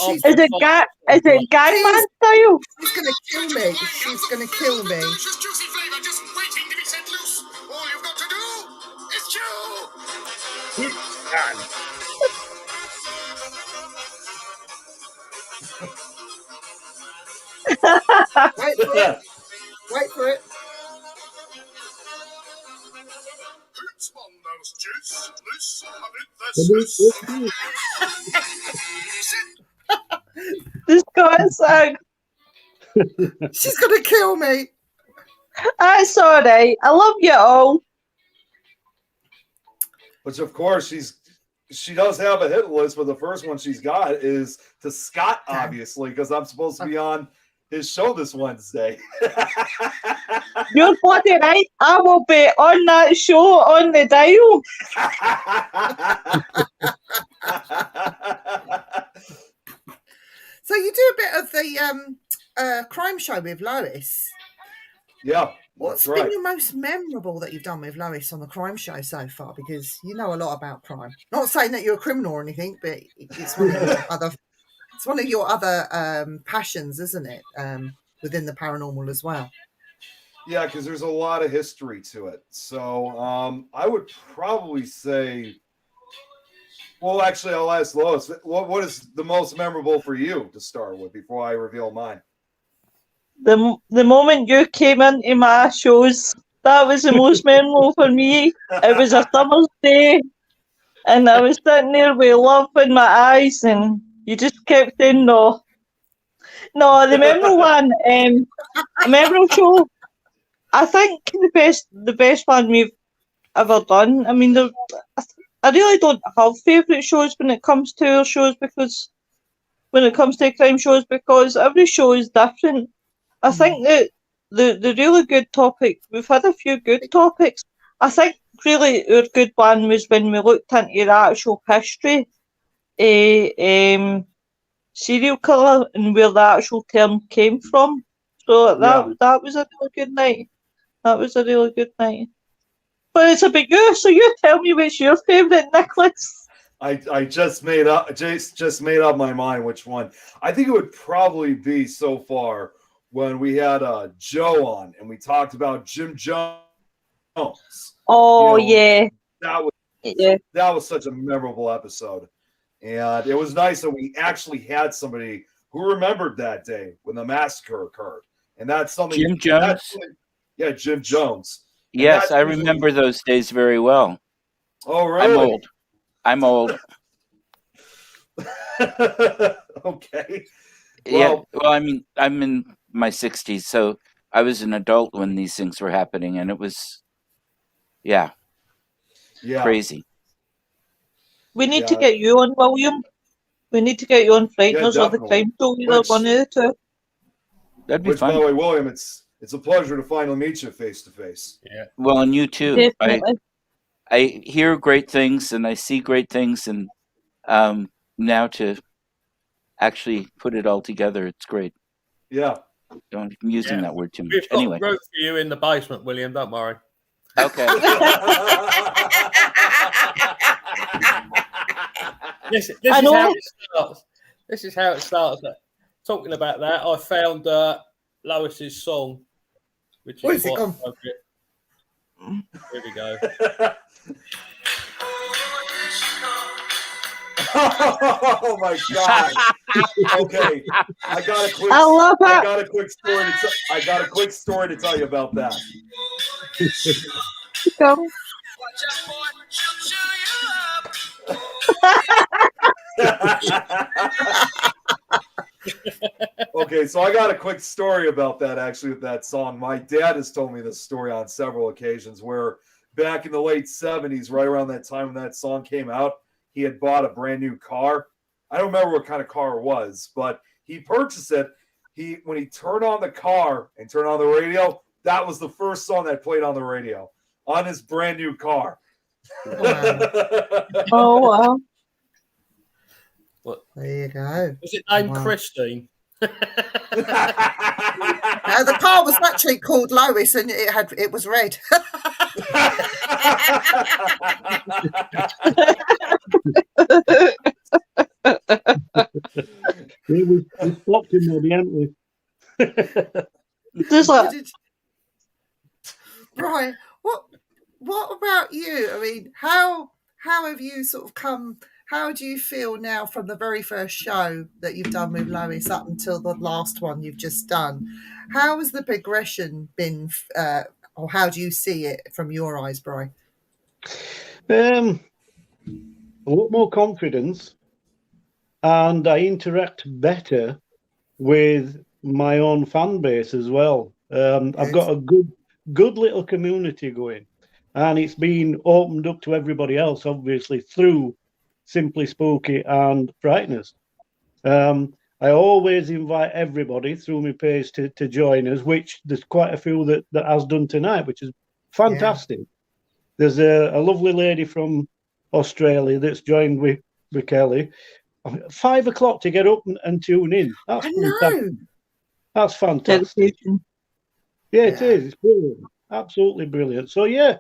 Gangman style? She's gonna kill me. She's gonna kill me. Juicy flavor just waiting to be set loose. All you've got to do is chew. Wait for it. This guy's sang. She's gonna kill me. That's alright. I love you all. Which, of course, she does have a hit list, but the first one she's got is to Scott, obviously, because I'm supposed to be on his show this Wednesday. You're bloody right. I will be on that show on the dial. you do a bit of the crime show with Lois. Yeah, What's that's been right. your most memorable that you've done with Lois on the crime show so far? Because you know a lot about crime. Not saying that you're a criminal or anything, but it's one of your other. It's one of your other passions, isn't it? Within the paranormal as well. Yeah, because there's a lot of history to it. So I would probably say, well, actually, I'll ask Lois. What is the most memorable for you to start with before I reveal mine? The moment you came into my shows, that was the most memorable for me. It was a summer's day, and I was sitting there with love in my eyes, and you just kept saying no. No, the memorable one, a memorable show. I think the best one we've ever done. I mean, I really don't have favourite shows when it comes to our shows, because when it comes to crime shows, because every show is different. I think that the really good topic, we've had a few good topics. I think really our good one was when we looked into the actual history of serial killer and where the actual term came from. So that was a really good night. That was a really good night. But it's about you, so you tell me which your favourite, Nicholas. I just made up my mind which one. I think it would probably be so far when we had Joe on and we talked about Jim Jones. Oh, yeah. That was such a memorable episode. And it was nice that we actually had somebody who remembered that day when the massacre occurred. And that's something. Jim Jones? Yeah, Jim Jones. Yes, I remember those days very well. Oh, really? I'm old. Okay. Yeah. Well, I mean, I'm in my 60s, so I was an adult when these things were happening, and it was, crazy. We need to get you on, William. We need to get you on Frighteners or the Crime Show. Either one of the two. That'd be fun. By the way, William, it's a pleasure to finally meet you face to face. Yeah. Well, and you too. Definitely. I hear great things and I see great things, and now to actually put it all together, it's great. Yeah. I'm using that word too much. We've got Anyway. room for you in the basement, William. Don't worry. Okay. This is how it starts. Talking about that, I found Lois's song, which is What is it quite called? appropriate. Here we go. Oh my God! Okay, I got a quick story to tell you about that. Go. Okay, so I got a quick story about that, actually, with that song. My dad has told me this story on several occasions where back in the late 70s, right around that time when that song came out, he had bought a brand new car. I don't remember what kind of car it was, but he purchased it. When he turned on the car and turned on the radio, that was the first song that played on the radio on his brand new car. Wow. Oh, wow. There you go. Was it named Christine? The car was actually called Lois, and it was red. We flopped in there, didn't we? Just like, Brian, what about you? I mean, how have you sort of come? How do you feel now from the very first show that you've done with Lois up until the last one you've just done? How has the progression been, or how do you see it from your eyes, Brian? A lot more confidence, and I interact better with my own fan base as well. I've got a good little community going, and it's been opened up to everybody else, obviously, through Simply Spooky and Frighteners. I always invite everybody through my page to join us, which there's quite a few that has done tonight, which is fantastic. Yeah. There's a lovely lady from Australia that's joined with Kelly. 5 o'clock to get up and tune in. That's I fantastic. know. That's fantastic. Dedication. Yeah, it Yeah. is. It's brilliant. Absolutely brilliant. So yeah,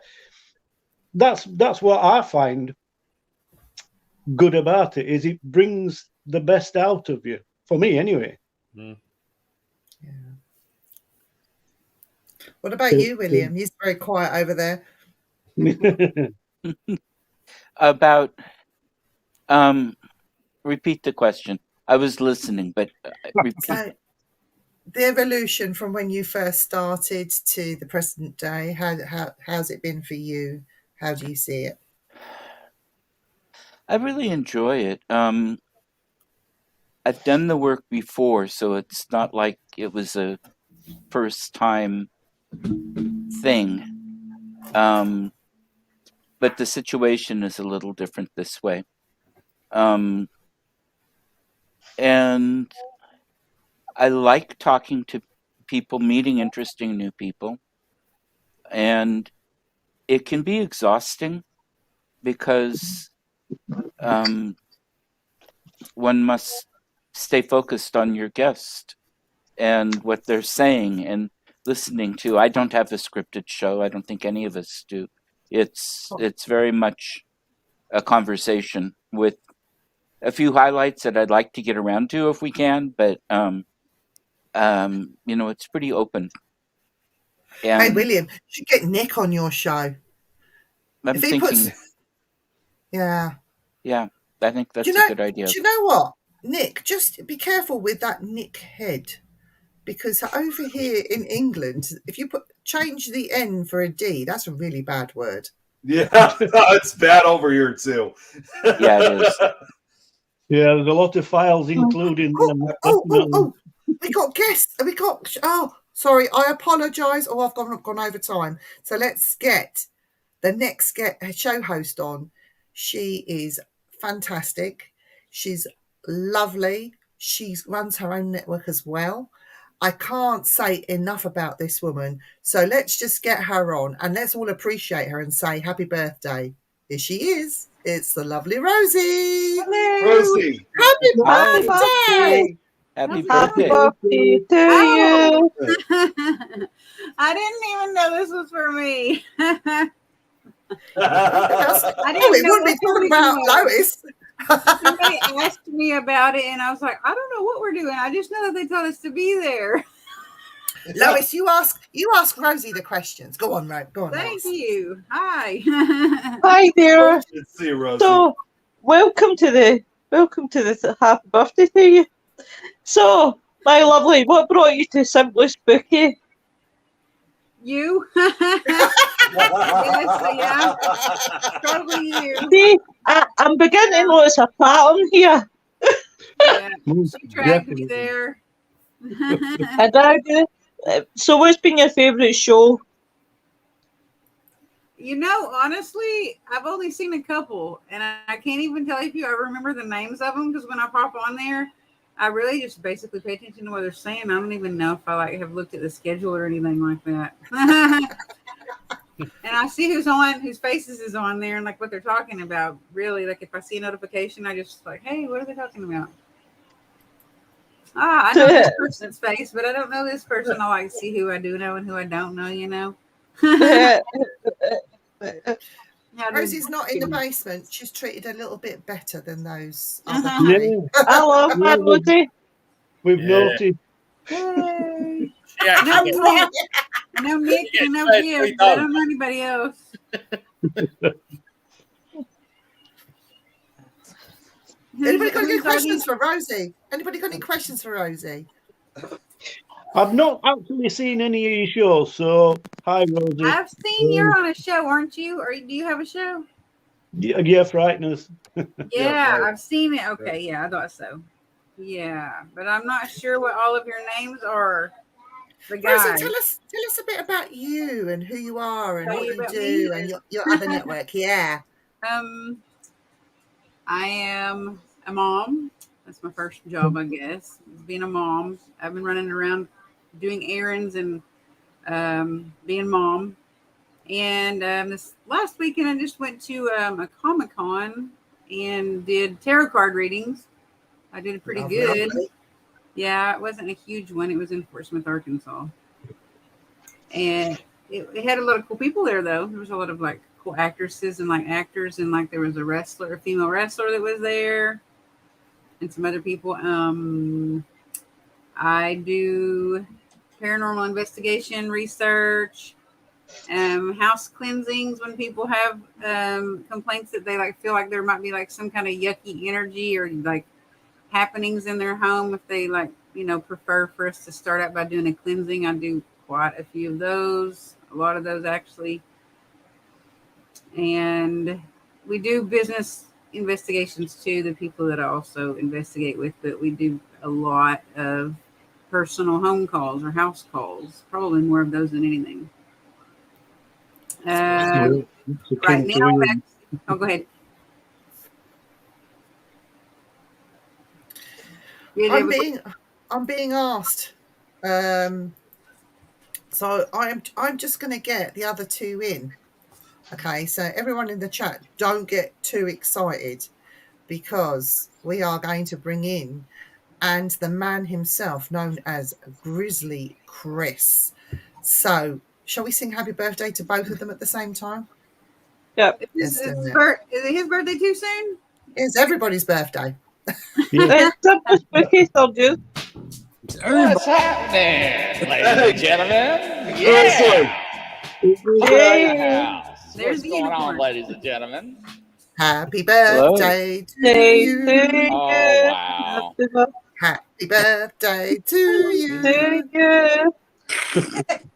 that's what I find good about it, is it brings the best out of you. For me, anyway. Mm. Yeah. What about you, William? He's very quiet over there. About repeat the question. I was listening, but repeat. So, the evolution from when you first started to the present day, how's it been for you? How do you see it? I really enjoy it. I've done the work before, so it's not like it was a first time thing. But the situation is a little different this way. And I like talking to people, meeting interesting new people. And it can be exhausting because one must stay focused on your guest and what they're saying and listening to. I don't have a scripted show. I don't think any of us do. It's very much a conversation with a few highlights that I'd like to get around to if we can, but it's pretty open. And Hey, William, you should get Nick on your show. I'm If he thinking, puts, yeah, I think that's Do you a good idea. Do you know what, Nick? Just be careful with that Nick head, because over here in England, if you change the N for a D, that's a really bad word. Yeah, it's bad over here too. Yeah, it is. Yeah, there's a lot of files including. Oh! We got guests. We got. Oh, sorry. I apologise. Oh, I've gone over time. So let's get the next show host on. She is fantastic. She's lovely. She runs her own network as well. I can't say enough about this woman. So let's just get her on and let's all appreciate her and say happy birthday. Here she is. It's the lovely Rosie. Hello. Rosie. Happy Hi. birthday. Happy Happy birthday. birthday to you. I didn't even know this was for me. I Oh, didn't it know wouldn't be what talking we're about doing. Lois. Somebody asked me about it, and I was like, I don't know what we're doing. I just know that they told us to be there. Lois, you ask Rosie the questions. Go on, Ro. Go on. Thank Lois. you. Hi. Hi there. Good to see you, Rosie. So, welcome to the happy birthday to you. So, my lovely, what brought you to Simply Spooky? You? Yes, yeah. Probably you. See, I'm beginning to notice a pattern here. Yeah. She dragged me there. And I do. So, what's been your favourite show? You know, honestly, I've only seen a couple, and I can't even tell if I remember the names of them, because when I pop on there, I really just basically pay attention to what they're saying. I don't even know if I have looked at the schedule or anything like that. And I see whose faces is on there and like what they're talking about. Really, like if I see a notification, I just like, hey, what are they talking about? I know this person's face, but I don't know this person. I like to see who I do know and who I don't know, you know. Rosie's not in the basement. She's treated a little bit better than those Uh-huh. other three. Yeah, I love my Rosie. we've Yeah. noticed. Hey. She actually No, gets- Nick. I know Nick and I know Yes, Jim, we but I know. don't know anybody else. Anybody got any Who's questions for Rosie? Anybody got any questions for Rosie? I've not actually seen any of your shows, so hi, Rosie. I've seen you're on a show, aren't you? Or do you have a show? Yeah, Frighteners. Yeah, right. I've seen it. Okay, yeah, I thought so. Yeah, but I'm not sure what all of your names are. The guys. Rosie, tell us a bit about you and who you are and Tell what you you about do me? and your other network. Yeah. I am a mom. That's my first job, I guess. Being a mom. I've been running around doing errands and being mom. And this last weekend, I just went to a Comic-Con and did tarot card readings. I did pretty Lovely. good. Yeah, it wasn't a huge one. It was in Fort Smith, Arkansas. And it had a lot of cool people there, though. There was a lot of like cool actresses and like actors, and like there was a female wrestler that was there, and some other people. I do paranormal investigation research, house cleansings when people have complaints that they like feel like there might be like some kind of yucky energy or like happenings in their home. If they like, prefer for us to start out by doing a cleansing, I do quite a few of those, a lot of those actually. And we do business investigations too, the people that I also investigate with, but we do a lot of personal home calls or house calls, probably more of those than anything. Right now, go ahead. I'm being asked. So I'm just going to get the other two in. Okay, so everyone in the chat, don't get too excited because we are going to bring in and the man himself known as Grizzly Chris. So shall we sing happy birthday to both of them at the same time? Yep. Is it his birthday too soon? It's everybody's birthday. It's Simple Spooky, so do. What's happening, ladies and gentlemen? Yeah. There's What's going on, ladies and gentlemen? Happy birthday to you. Oh, wow. Happy birthday to you.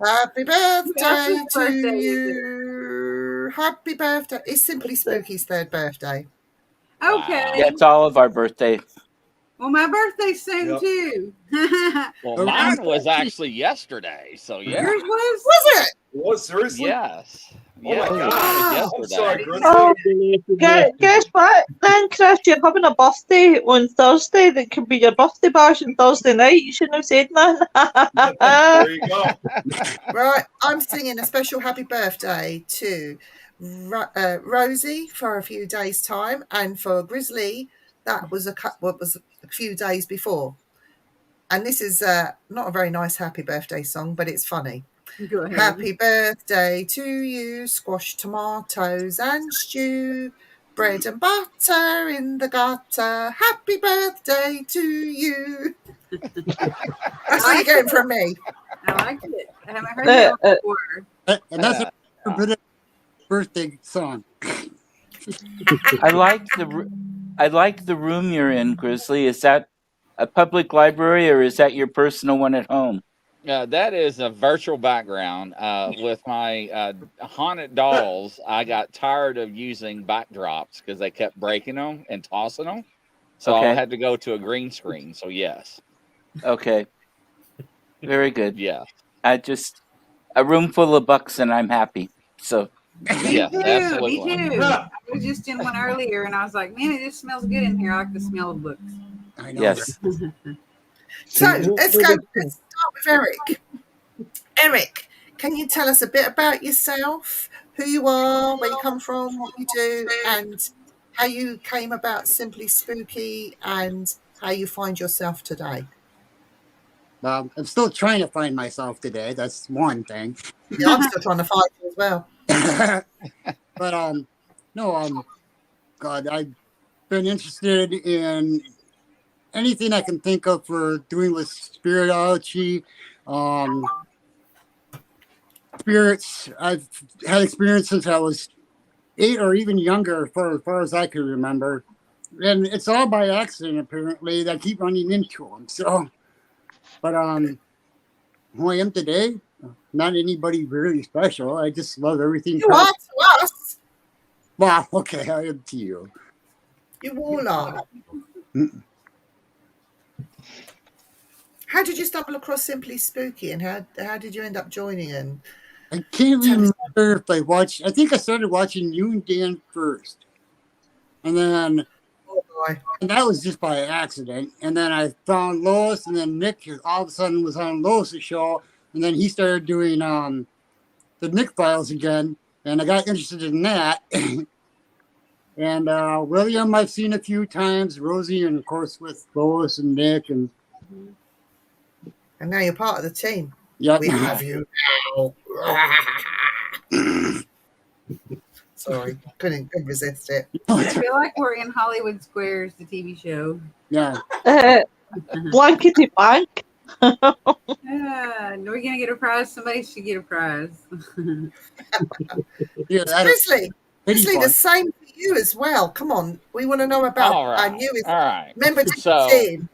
Happy birthday to you. Happy birthday. It's Simply Spooky's third birthday. Okay. Yeah, it's all of our birthday. Well, my birthday's soon too. Well, mine was actually yesterday, so yeah. Yours was? Was it? What, seriously? Yes. Oh my God. I'm sorry, Chris. Oh, guess what? Then, Chris, you're having a birthday on Thursday. That could be your birthday bash on Thursday night. You shouldn't have said that. There you go. Right, I'm singing a special happy birthday to Rosie for a few days' time, and for Grizzly, that was a few days before. And this is not a very nice happy birthday song, but it's funny. Go ahead. Happy birthday to you, squash, tomatoes and stew, bread and butter in the gutter. Happy birthday to you. That's what you're getting from me. I like it. I haven't heard that before. And that's a good birthday song. I like the room you're in, Grizzly. Is that a public library or is that your personal one at home? That is a virtual background. With my haunted dolls, I got tired of using backdrops because they kept breaking them and tossing them. So I had to go to a green screen. So yes. Okay. Very good. Yeah. A room full of bucks and I'm happy. So yeah, Me too. I was just in one earlier and I was like, man, it just smells good in here. I like the smell of books. I know. Yes. So let's start with Eric. Eric, can you tell us a bit about yourself, who you are, where you come from, what you do, and how you came about Simply Spooky and how you find yourself today? I'm still trying to find myself today. That's one thing. Yeah, I'm still trying to find you as well. But God, I've been interested in anything I can think of for doing with spiritology, spirits. I've had experience since I was 8 or even younger, for as far as I can remember, and it's all by accident apparently that I keep running into them. So, but who I am today, not anybody really special. I just love everything. You are to us. Wow. Okay, I am to you. You all are. How did you stumble across Simply Spooky, and how did you end up joining in? I can't remember if I watched. I think I started watching you and Dan first, and then and that was just by accident. And then I found Lois, and then Nick all of a sudden was on Lois's show, and then he started doing the Nick Files again, and I got interested in that. And William, I've seen a few times. Rosie, and of course with Lois and Nick, and now you're part of the team. Yep. We have you now. Sorry, couldn't resist it. I feel like we're in Hollywood Squares, the TV show. Yeah. Blankety blank. We're gonna get a prize. Somebody should get a prize. Grizzly, the same for you as well. Come on, we want to know about our newest member to the team.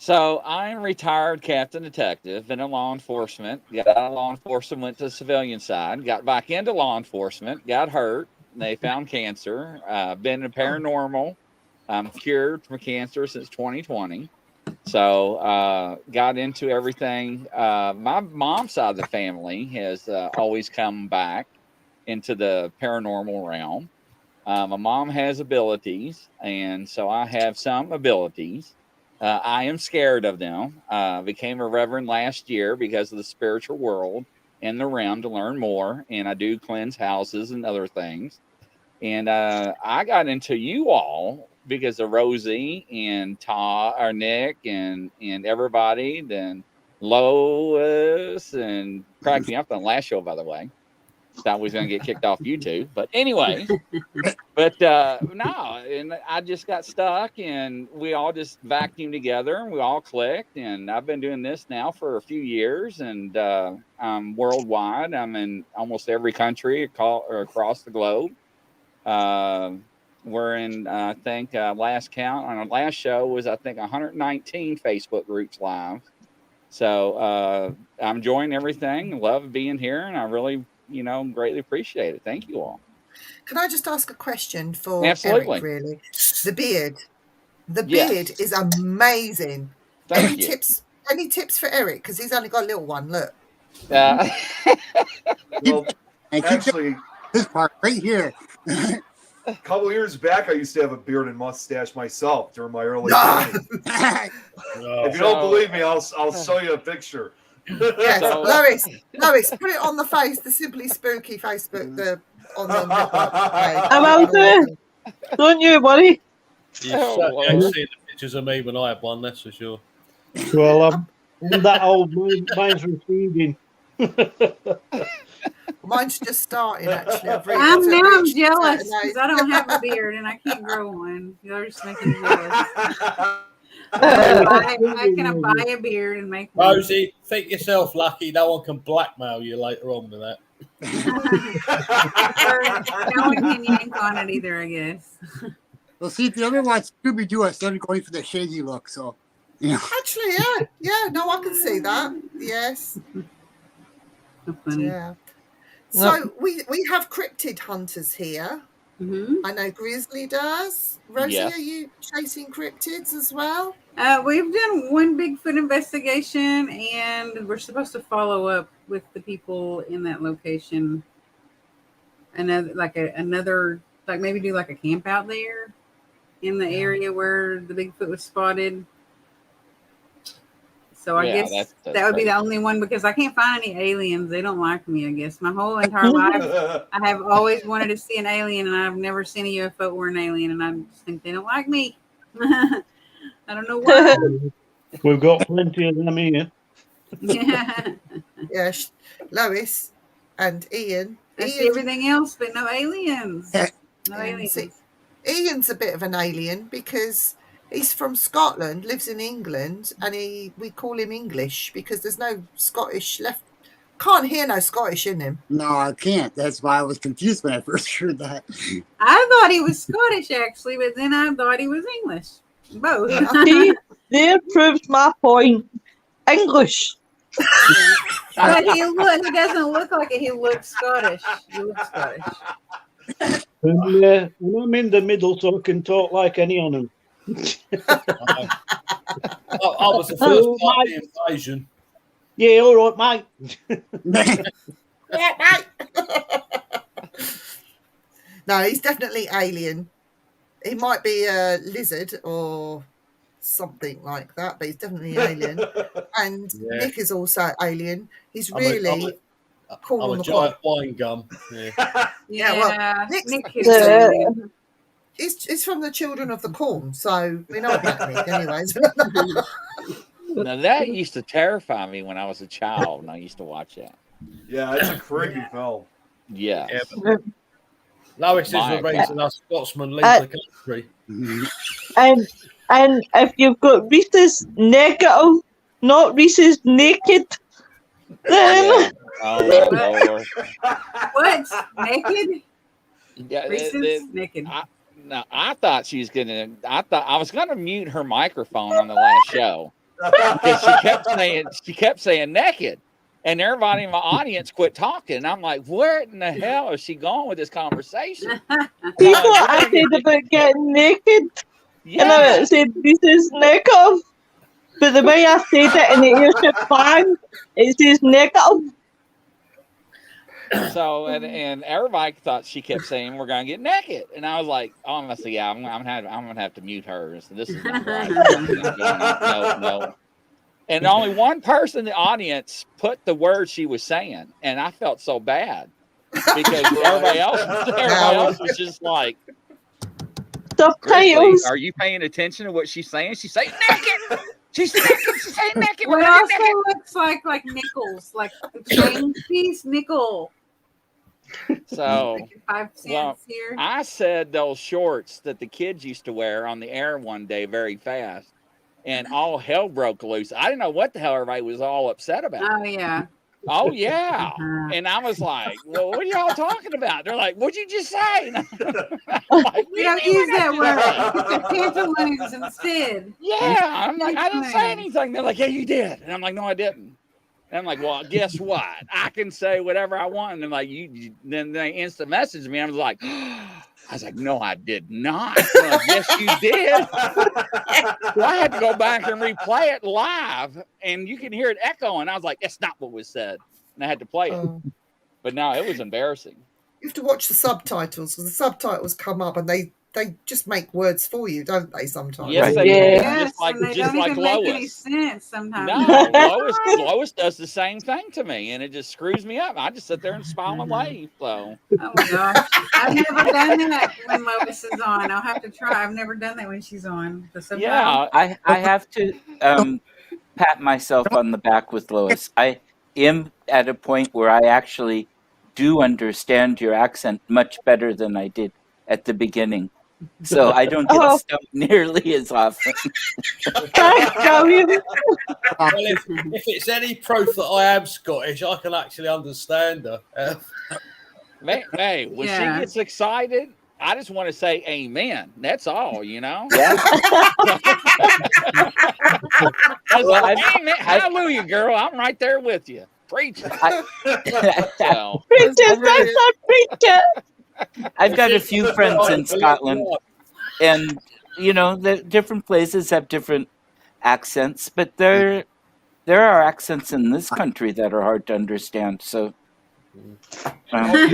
So I'm retired captain detective, been in law enforcement, got out of law enforcement, went to the civilian side, got back into law enforcement, got hurt. They found cancer, been in paranormal. I'm cured from cancer since 2020. So got into everything. My mom's side of the family has always come back into the paranormal realm. My mom has abilities, and so I have some abilities. I am scared of them. Became a reverend last year because of the spiritual world and the realm to learn more. And I do cleanse houses and other things. And I got into you all because of Rosie and Todd or Nick and everybody. Then Lois and cracked me up on the last show, by the way. Thought we was going to get kicked off YouTube. But anyway, no, and I just got stuck and we all just vacuumed together and we all clicked. And I've been doing this now for a few years and I'm worldwide. I'm in almost every country across the globe. We're in, I think, last count on our last show was, I think, 119 Facebook groups live. So I'm enjoying everything. Love being here. And I really, greatly appreciate it. Thank you all. Can I just ask a question for Absolutely. Eric, really? The beard. The beard is amazing. Thank you. Any tips for Eric? Because he's only got a little one, look. Well, actually, this part right here. A couple years back, I used to have a beard and mustache myself during my early 20s. If you don't believe me, I'll show you a picture. Yes, Lois, put it on the the Simply Spooky Facebook, on the I will do. Don't you worry. You certainly ain't seen the pictures of me when I have one, that's for sure. Well, I'm that old. Mine's receding. Mine's just starting, actually. I'm jealous because I don't have a beard and I can't grow one. You're just making me jealous. I can buy a beard and make one. Rosie, think yourself lucky. No one can blackmail you later on with that. No one can yank on it either, I guess. Well, see, if you ever watch Scooby-Doo, I started going for the shaggy look, so, Actually, yeah, no, I can see that. Yes. Yeah. So we have cryptid hunters here. Mm-hmm. I know Grizzly does. Rosie, Yes. are you chasing cryptids as well? We've done one Bigfoot investigation, and we're supposed to follow up with the people in that location. Another, maybe do like a camp out there in the area where the Bigfoot was spotted. So I guess that's that would be the only one because I can't find any aliens. They don't like me, I guess. My whole entire life, I have always wanted to see an alien, and I've never seen a UFO or an alien, and I just think they don't like me. I don't know why. We've got plenty of them here. Yeah. Yes, Lois and Ian. I see everything else, but no aliens. No aliens. See, Ian's a bit of an alien because he's from Scotland, lives in England, and we call him English because there's no Scottish left. Can't hear no Scottish in him. No, I can't. That's why I was confused when I first heard that. I thought he was Scottish, actually, but then I thought he was English. Both. See, they proved my point. English. But he doesn't look like it. He looks Scottish. He looks Scottish. And I'm in the middle, so I can talk like any on them. I was the first part of the invasion. Yeah, all right, mate. Yeah, mate. No, he's definitely alien. He might be a lizard or something like that, but he's definitely alien. And Nick is also alien. He's really cool I'm on a the giant pod. wine gum. Yeah. Yeah, well, Nick is alien. it's from the Children of the Corn, so we know about Nick, anyways. Now that used to terrify me when I was a child, and I used to watch that. Yeah, it's a creepy film. Yes. Yeah, Lois is My the reason our Scotsman leave the country. And if you've got Reese's negative, not Reese's naked, then Oh, Lord. What? Naked? Yeah, Reese's naked. No, I thought she was gonna. I was gonna mute her microphone on the last show because she kept saying naked, and everybody in my audience quit talking. And I'm like, where in the hell is she going with this conversation? see what I said about getting naked? Yeah. And I said Reese's negative. But the way I said it in the airship plan, it says negative. So and everybody thought she kept saying we're gonna get naked, and I was like, honestly, yeah, I'm gonna have to mute her. So this is not right. No. And only one person in the audience put the word she was saying, and I felt so bad because everybody else was just like, subtitles. Are you paying attention to what she's saying? She's saying naked. She's naked. She's saying naked. Well, it also looks like nickels, like the change piece nickel. So, 5 cents well, here. I said those shorts that the kids used to wear on the air one day very fast, and all hell broke loose. I didn't know what the hell everybody was all upset about. Oh yeah. Oh yeah. And I was like, well, what are y'all talking about? They're like, what'd you just say? Like, We don't use that word. It's pantaloons instead. yeah. I'm like, I didn't say anything. They're like, yeah, you did. And I'm like, no, I didn't. And I'm like, well, guess what? I can say whatever I want. And they're like, then they instant message me. I was like, no, I did not. Like, yes, you did. So I had to go back and replay it live, and you can hear it echoing. I was like, that's not what was said. And I had to play it. But no, it was embarrassing. You have to watch the subtitles because the subtitles come up and they just make words for you, don't they? Sometimes. Yes, they do. Yes, Just like, and they just don't like even Lois. make any sense sometimes. No, Lois does the same thing to me, and it just screws me up. I just sit there and smile and wave. So. Oh my gosh, I've never done that when Lois is on. I'll have to try. I've never done that when she's on. Yeah, I have to pat myself on the back with Lois. I am at a point where I actually do understand your accent much better than I did at the beginning. So I don't get stumped nearly as often. Well, if it's any proof that I am Scottish, I can actually understand her. Hey, when she gets excited, I just want to say amen. That's all, you know? Yeah. I was like, amen. Hallelujah, girl. I'm right there with you. Preach it. So. I've got a few friends in Scotland, and the different places have different accents, but there are accents in this country that are hard to understand. So, Actually,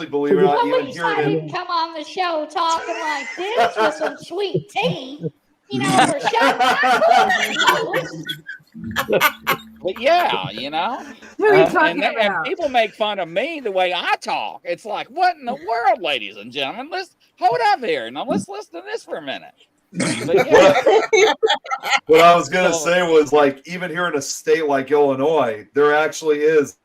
believe it or not, even here I didn't come on the show talking like this with some sweet tea, for show. But yeah, What are you talking and about? people make fun of me the way I talk. It's like, what in the world, ladies and gentlemen? Let's hold up here. Now let's listen to this for a minute. But yeah. What I was gonna say was, like, even here in a state like Illinois, there actually is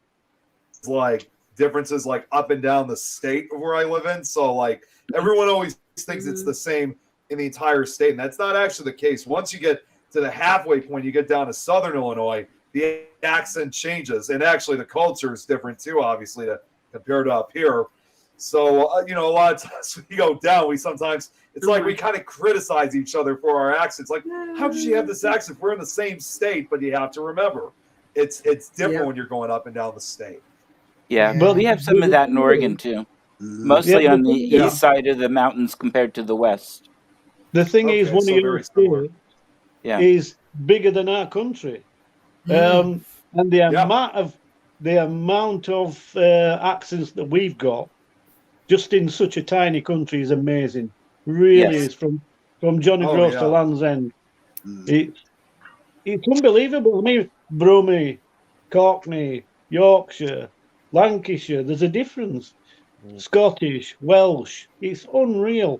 like differences like up and down the state of where I live in. So like everyone always thinks it's the same in the entire state, and that's not actually the case. Once you get to the halfway point, you get down to southern Illinois, the accent changes, and actually the culture is different too, obviously, compared to up here. So a lot of times when you go down, we sometimes it's like we kind of criticize each other for our accents. Like, how did you have this accent? We're in the same state, but you have to remember, it's different when you're going up and down the state. Yeah, but we have some of that in Oregon too, mostly on the east side of the mountains compared to the west. The thing is, one of your states is bigger than our country, and the amount of accents that we've got just in such a tiny country is amazing. Really is, from Johnny Gross to Land's End. It's unbelievable. I mean, Brummie, Cockney, Yorkshire, Lancashire. There's a difference. Scottish, Welsh. It's unreal.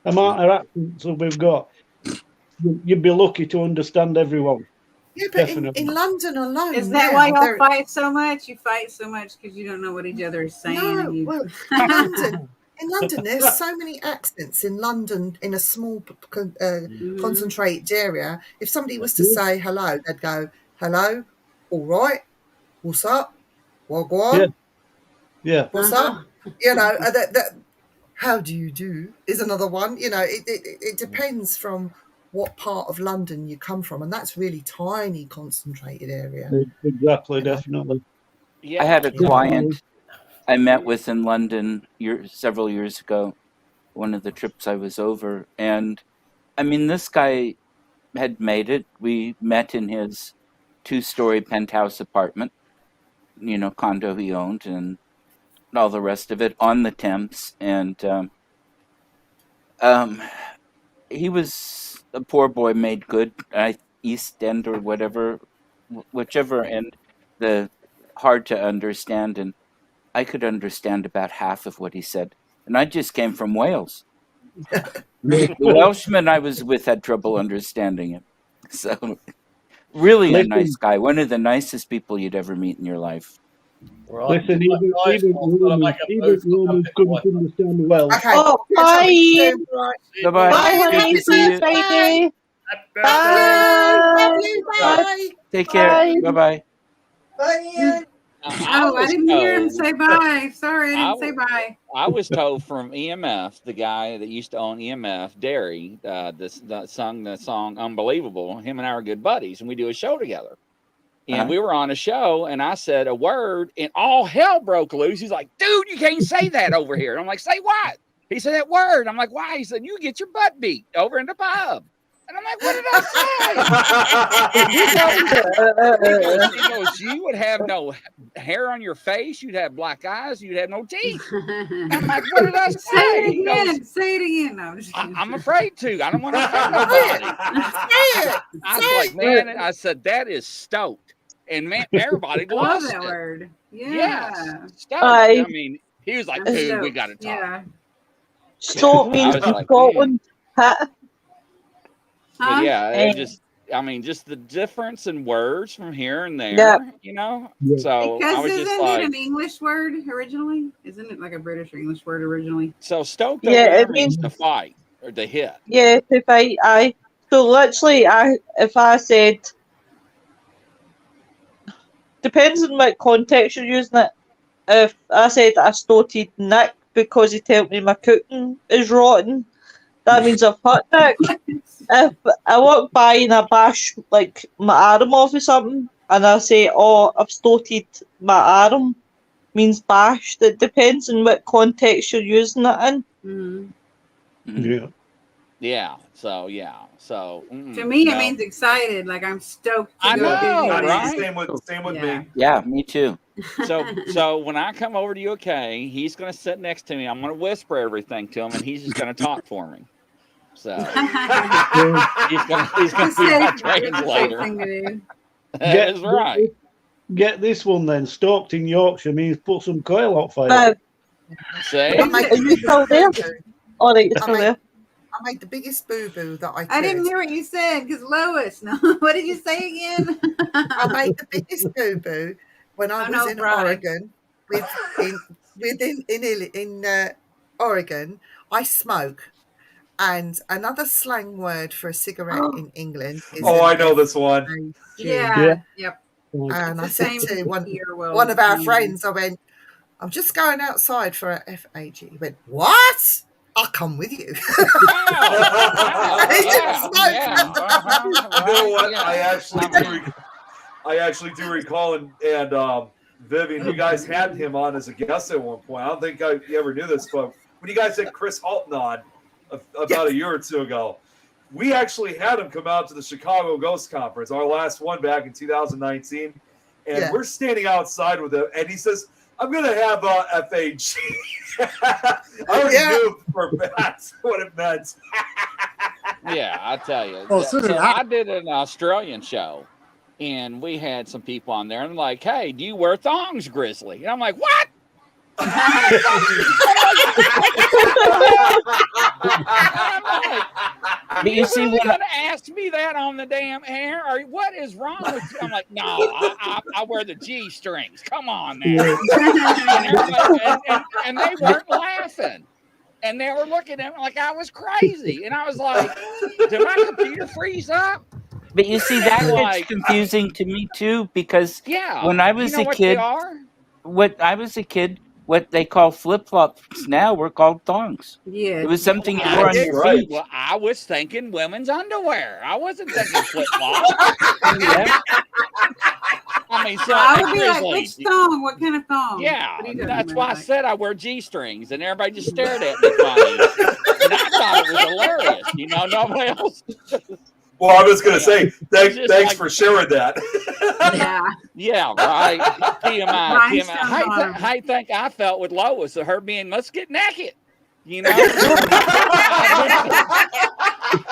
The amount of accents that we've got. You'd be lucky to understand everyone. Yeah, but Definitely. in London alone, Is that now, why y'all there- fight so much? You fight so much because you don't know what each other is saying. No, and you... well, in London, there's so many accents in London in a small concentrated area. If somebody was to say hello, they'd go, hello, all right, what's up, wagwan, Yeah. what's up? You know, how do you do is another one. You know, it depends from what part of London you come from, and that's really tiny concentrated area. Exactly, definitely. I had a client I met with in London several years ago, one of the trips I was over. And I mean, this guy had made it. We met in his 2-story penthouse apartment, you know, condo he owned and all the rest of it on the Thames. And he was a poor boy made good, East End or whatever, whichever end, the hard to understand. And I could understand about half of what he said. And I just came from Wales. The Welshman I was with had trouble understanding him. So, really a nice guy. One of the nicest people you'd ever meet in your life. Right. Listen, even Romans couldn't understand Welsh. Okay. Oh, bye. Bye-bye. Bye, Good honey. to see you. Friday. Bye. Take care. Bye-bye. Oh, I didn't hear him say bye. Sorry, I didn't say bye. I was told from EMF, the guy that used to own EMF, Derry, that sung the song Unbelievable. Him and I are good buddies, and we do a show together. And we were on a show, and I said a word, and all hell broke loose. He's like, dude, you can't say that over here. And I'm like, say what? He said that word. I'm like, why? He said, you get your butt beat over in the pub. And I'm like, what did I say? He goes, you would have no hair on your face. You'd have black eyes. You'd have no teeth. I'm like, what did I say? Say it He again. goes, Say it again. No, I'm just kidding. I'm afraid to. I don't want to offend nobody. I was like, man, I said, that is stoked. And man, everybody I love lost that it. word. Yeah. Yes, stoked. Aye. I mean, he was like, I'm dude, we stoked. got to talk. Yeah. Stoke I means was like, Scotland. Huh? But yeah, Eh. it just, I mean, just the difference in words from here and there, Yeah. you know? Yeah. So I Because was isn't just it like, an English word originally? Isn't it like a British or English word originally? so stoked Yeah, over there it means means- to fight or to hit. Yeah, to fight. Aye. So literally, if I said, depends on what context you're using it. If I said I stoated Nick because he told me my cooking is rotten, that means I've hurt Nick. If I walk by and I bash like my arm off or something, and I say, "Oh, I've stoated my arm," means bashed. It depends on what context you're using it in. Mm-hmm. Yeah. Yeah. So, yeah. So, To me, no. it means excited. Like I'm stoked to I go know, visit. right? Same with Yeah. me. Yeah, me too. So when I come over to UK, he's going to sit next to me. I'm going to whisper everything to him, and he's just going to talk for me. So he's going to be my translator. That's right. Get this one then. Stoked in Yorkshire means put some coal out fire. But See? are you still there? All right, you're still there. I made the biggest boo-boo that I could. I didn't hear what you said because Lois. No, what did you say again? I made the biggest boo-boo when I was in Oregon. In Oregon, I smoke. And another slang word for a cigarette in England is I know this one. Yeah. Yep. And I It's the said same to one here, Will. of our friends, I went, I'm just going outside for a FAG. He went, what? I'll come with you. He didn't smoke. You know what? I actually do recall, and Vivian, you guys had him on as a guest at one point. I don't think you ever knew this, but when you guys had Chris Halton on about a year or two ago, we actually had him come out to the Chicago Ghost Conference, our last one back in 2019, and we're standing outside with him, and he says, I'm going to have FAG. I already knew for a fact what it meant. Yeah, I tell you. Well, So Susan, I did an Australian show, and we had some people on there, and like, hey, do you wear thongs, Grizzly? And I'm like, what? But you see, when gonna ask me that on the damn air, or what is wrong with you? I'm like, no, I wear the G strings. Come on now. And they weren't laughing, and they were looking at me like I was crazy, and I was like, did my computer freeze up? But you see, that gets confusing to me too, because when I was a kid, what they call flip flops now were called thongs. Yeah, it was something you wore on your feet. Well, I was thinking women's underwear. I wasn't thinking flip flops. I mean, so I would be like, which thong? What kind of thong? Yeah, What are you talking that's about? why I said I wear G strings, and everybody just stared at me funny. And I thought it was hilarious. You know, nobody else. Well, I was going to say, thanks for sharing that. Yeah, right. TMI. How you think I felt with Lois? Her being, let's get naked. You know?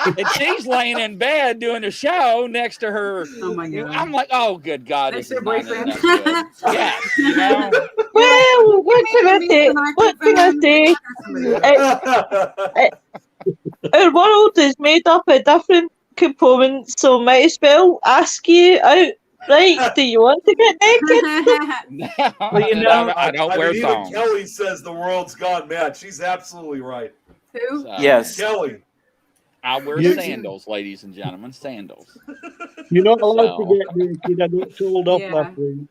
And she's laying in bed doing a show next to her. Oh my God. I'm like, oh, good God. That's this your is not boyfriend. good. Yeah, you know? Well, what can I say? What can I say? Our world is made up of different components, so might as well ask you outright, do you want to get naked? Well, you know, I don't wear even thongs. Kelly says the world's gone mad. She's absolutely right. Who? Yes. Kelly. I wear You- sandals, ladies and gentlemen, sandals. You're not allowed So- to get naked. I got told off Yeah. last week.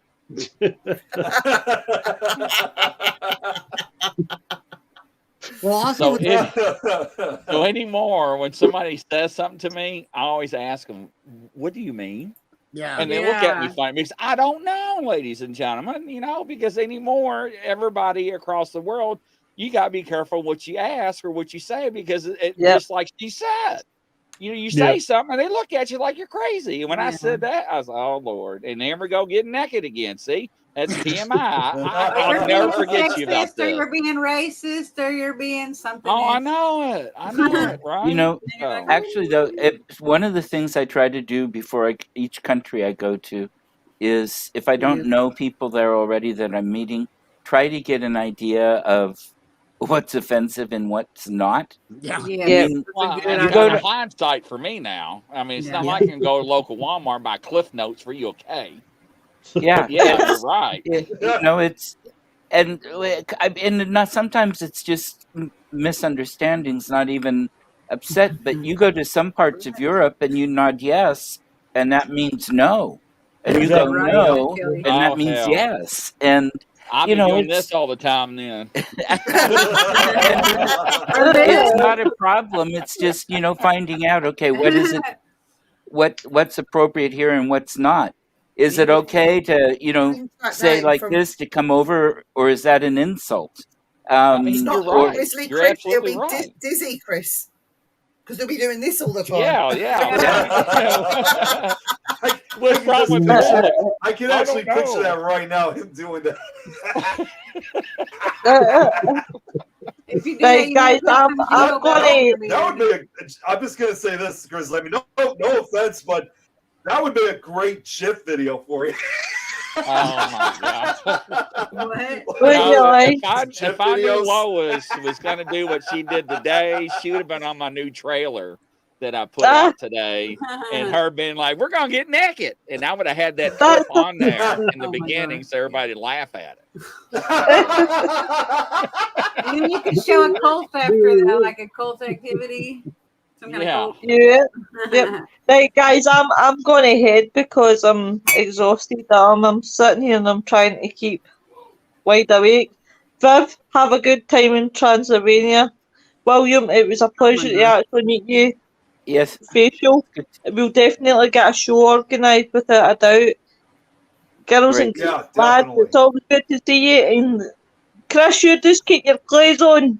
Well, also, So anymore, when somebody says something to me, I always ask them, what do you mean? yeah. And they look at me Yeah. funny because I don't know, ladies and gentlemen, you know, because anymore, everybody across the world, you got to be careful what you ask or what you say, because it just like she said, you know, you say Yeah. something and they look at you like you're crazy. And when I Yeah. said that, I was like, oh Lord. And there we go, getting naked again. See, that's TMI. I'll You're never being forget you about sexist, or this. you're being racist, or you're being something. Oh, I else. know it. I know it, right? You know, So, actually, though, one of the things I try to do before each country I go to is, if I don't know people there already that I'm meeting, try to get an idea of what's offensive and what's not. Yeah. Yeah. I mean, well, good and you you go got to- hindsight for me now. I mean, it's Yeah. not like I can go to local Walmart and buy Cliff Notes for you, okay? yeah, Yeah, you're right. you know, and not sometimes it's just misunderstandings, not even upset. But you go to some parts of Europe and you nod yes, and that means no, and you go Right, no, Kelly. and that Oh, means hell. yes, and I'll you be know, doing it's- this all the time then. it's not a problem. It's just, you know, finding out, okay, what is it, what's appropriate here and what's not. Is it okay to, you know, Things like say that like from- this to come over, or is that an insult? It's not You're right. obviously You're Chris. It'll absolutely be right. dizzy, Chris, because they'll be doing this all the time. Yeah. What's wrong with that? I can I actually don't picture know. that right now, him doing that. If you do Right, that, you guys, need to put I'm some jingle bells gonna- in That would there. be I'm just going to say this, Chris. Let me no offense, but that would be a great GIF video for you. Oh my God. What? Would you like? If I knew Lois was going to do what she did today, she would have been on my new trailer that I put out today, and her being like, "We're going to get naked," and I would have had that clip on there in the Oh my beginning, so everybody would laugh at it. And then you could show a cult after that, like a cult activity. Some kind Yeah. of cult. Yeah. Yep. Right, guys, I'm going ahead because I'm exhausted. I'm sitting here and I'm trying to keep wide awake. Viv, have a good time in Transylvania. William, it was a pleasure to actually meet you. Yes. Facial. We'll definitely get a show organised without a doubt. Girls Great. and Yeah, lads, definitely. it's always good to see you. And Chris, you just keep your clothes on.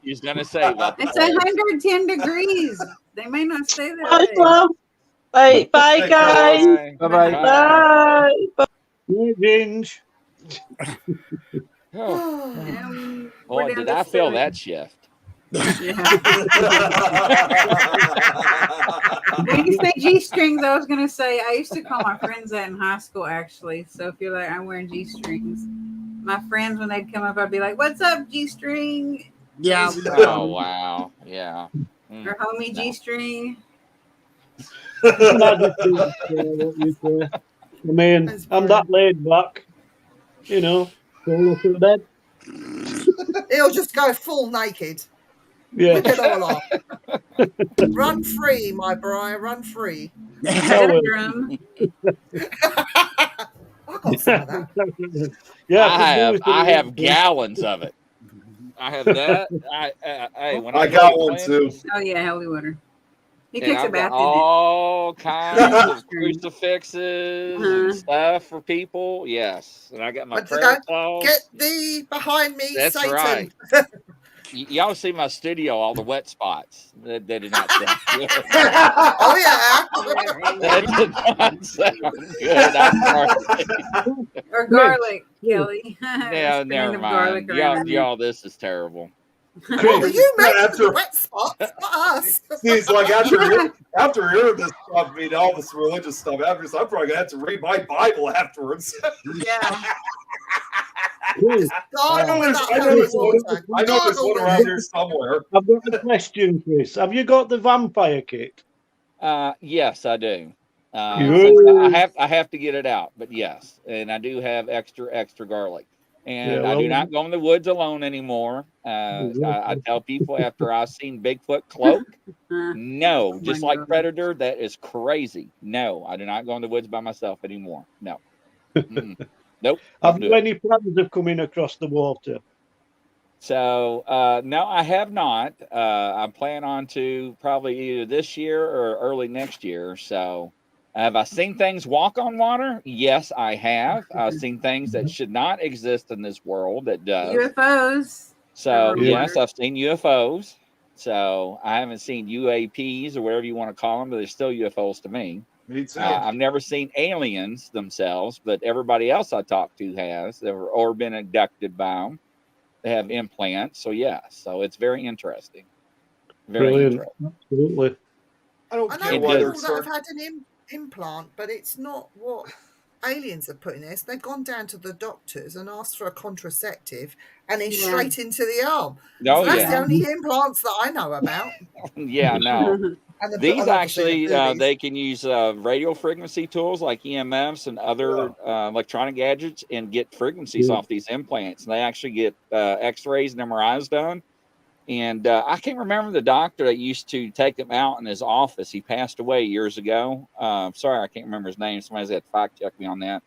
He's going to say that. It's 110 degrees. They may not stay that Much way. love. Right, bye, Thank guys. Bye-bye. Bye. Yeah, Ginge. Oh, And boy, we're down did to I feel 7. that shift. When you say G-strings, I was going to say, I used to call my friends that in high school, actually. So if you're like, I'm wearing G-strings, my friends, when they'd come up, I'd be like, what's up, G-string? Yeah. Oh, wow. Yeah. Or homie G-string. I mean, I'm that laid back, you know, go to bed. He'll just go full naked. Yeah. Look at all off. Run free, my Brian, run free. Drum. I got some of that. Yeah, I have gallons of it. I have that. When I got one too. Oh yeah, holy water. He and takes a I've bath got in it. all kinds of crucifixes and stuff for people. Yes, and I got my But prayer cloths. Get thee behind me, That's Satan. right. Y'all see my studio, all the wet spots. That did not sound good. Oh yeah. That did not sound good. I'm sorry. Or garlic, Kelly. Yeah, Spraying never the garlic mind. around. Y'all, this is terrible. Well, you mentioned after- the wet spots, not us. See, it's like after hearing this stuff, I mean, all this religious stuff, I'm probably gonna have to read my Bible afterwards. Yeah. I know there's one around here somewhere. I've got a question, Chris. Have you got the vampire kit? Yes, I do. Good. I have to get it out, but yes, and I do have extra garlic. And Yeah, I do well- not go in the woods alone anymore. I tell people after I've seen Bigfoot cloak, no, just like Predator, that is crazy. No, I do not go in the woods by myself anymore. No. Nope. Have you any plans of coming across the water? So, no, I have not. I plan on to probably either this year or early next year. So, have I seen things walk on water? Yes, I have. I've seen things that should not exist in this world that does. UFOs. So, Yeah. yes, I've seen UFOs. So, I haven't seen UAPs or whatever you want to call them, but they're still UFOs to me. Me too. I've never seen aliens themselves, but everybody else I talked to has, or been abducted by them. They have implants. So, yeah. So, it's very interesting. Very Brilliant. interesting. Absolutely. I don't I care know why they're people that have had an implant, but it's not what aliens are putting in. They've gone down to the doctors and asked for a contraceptive, and it's Yeah. straight into the arm. Oh, So that's yeah. the only implants that I know about. Yeah, no. And they put These a lot of actually, things in movies. they can use radio frequency tools like EMFs and other electronic gadgets and get frequencies off these implants. And they actually get X-rays and MRIs done. And I can't remember the doctor that used to take them out in his office. He passed away years ago. Sorry, I can't remember his name. Somebody's had to fact check me on that.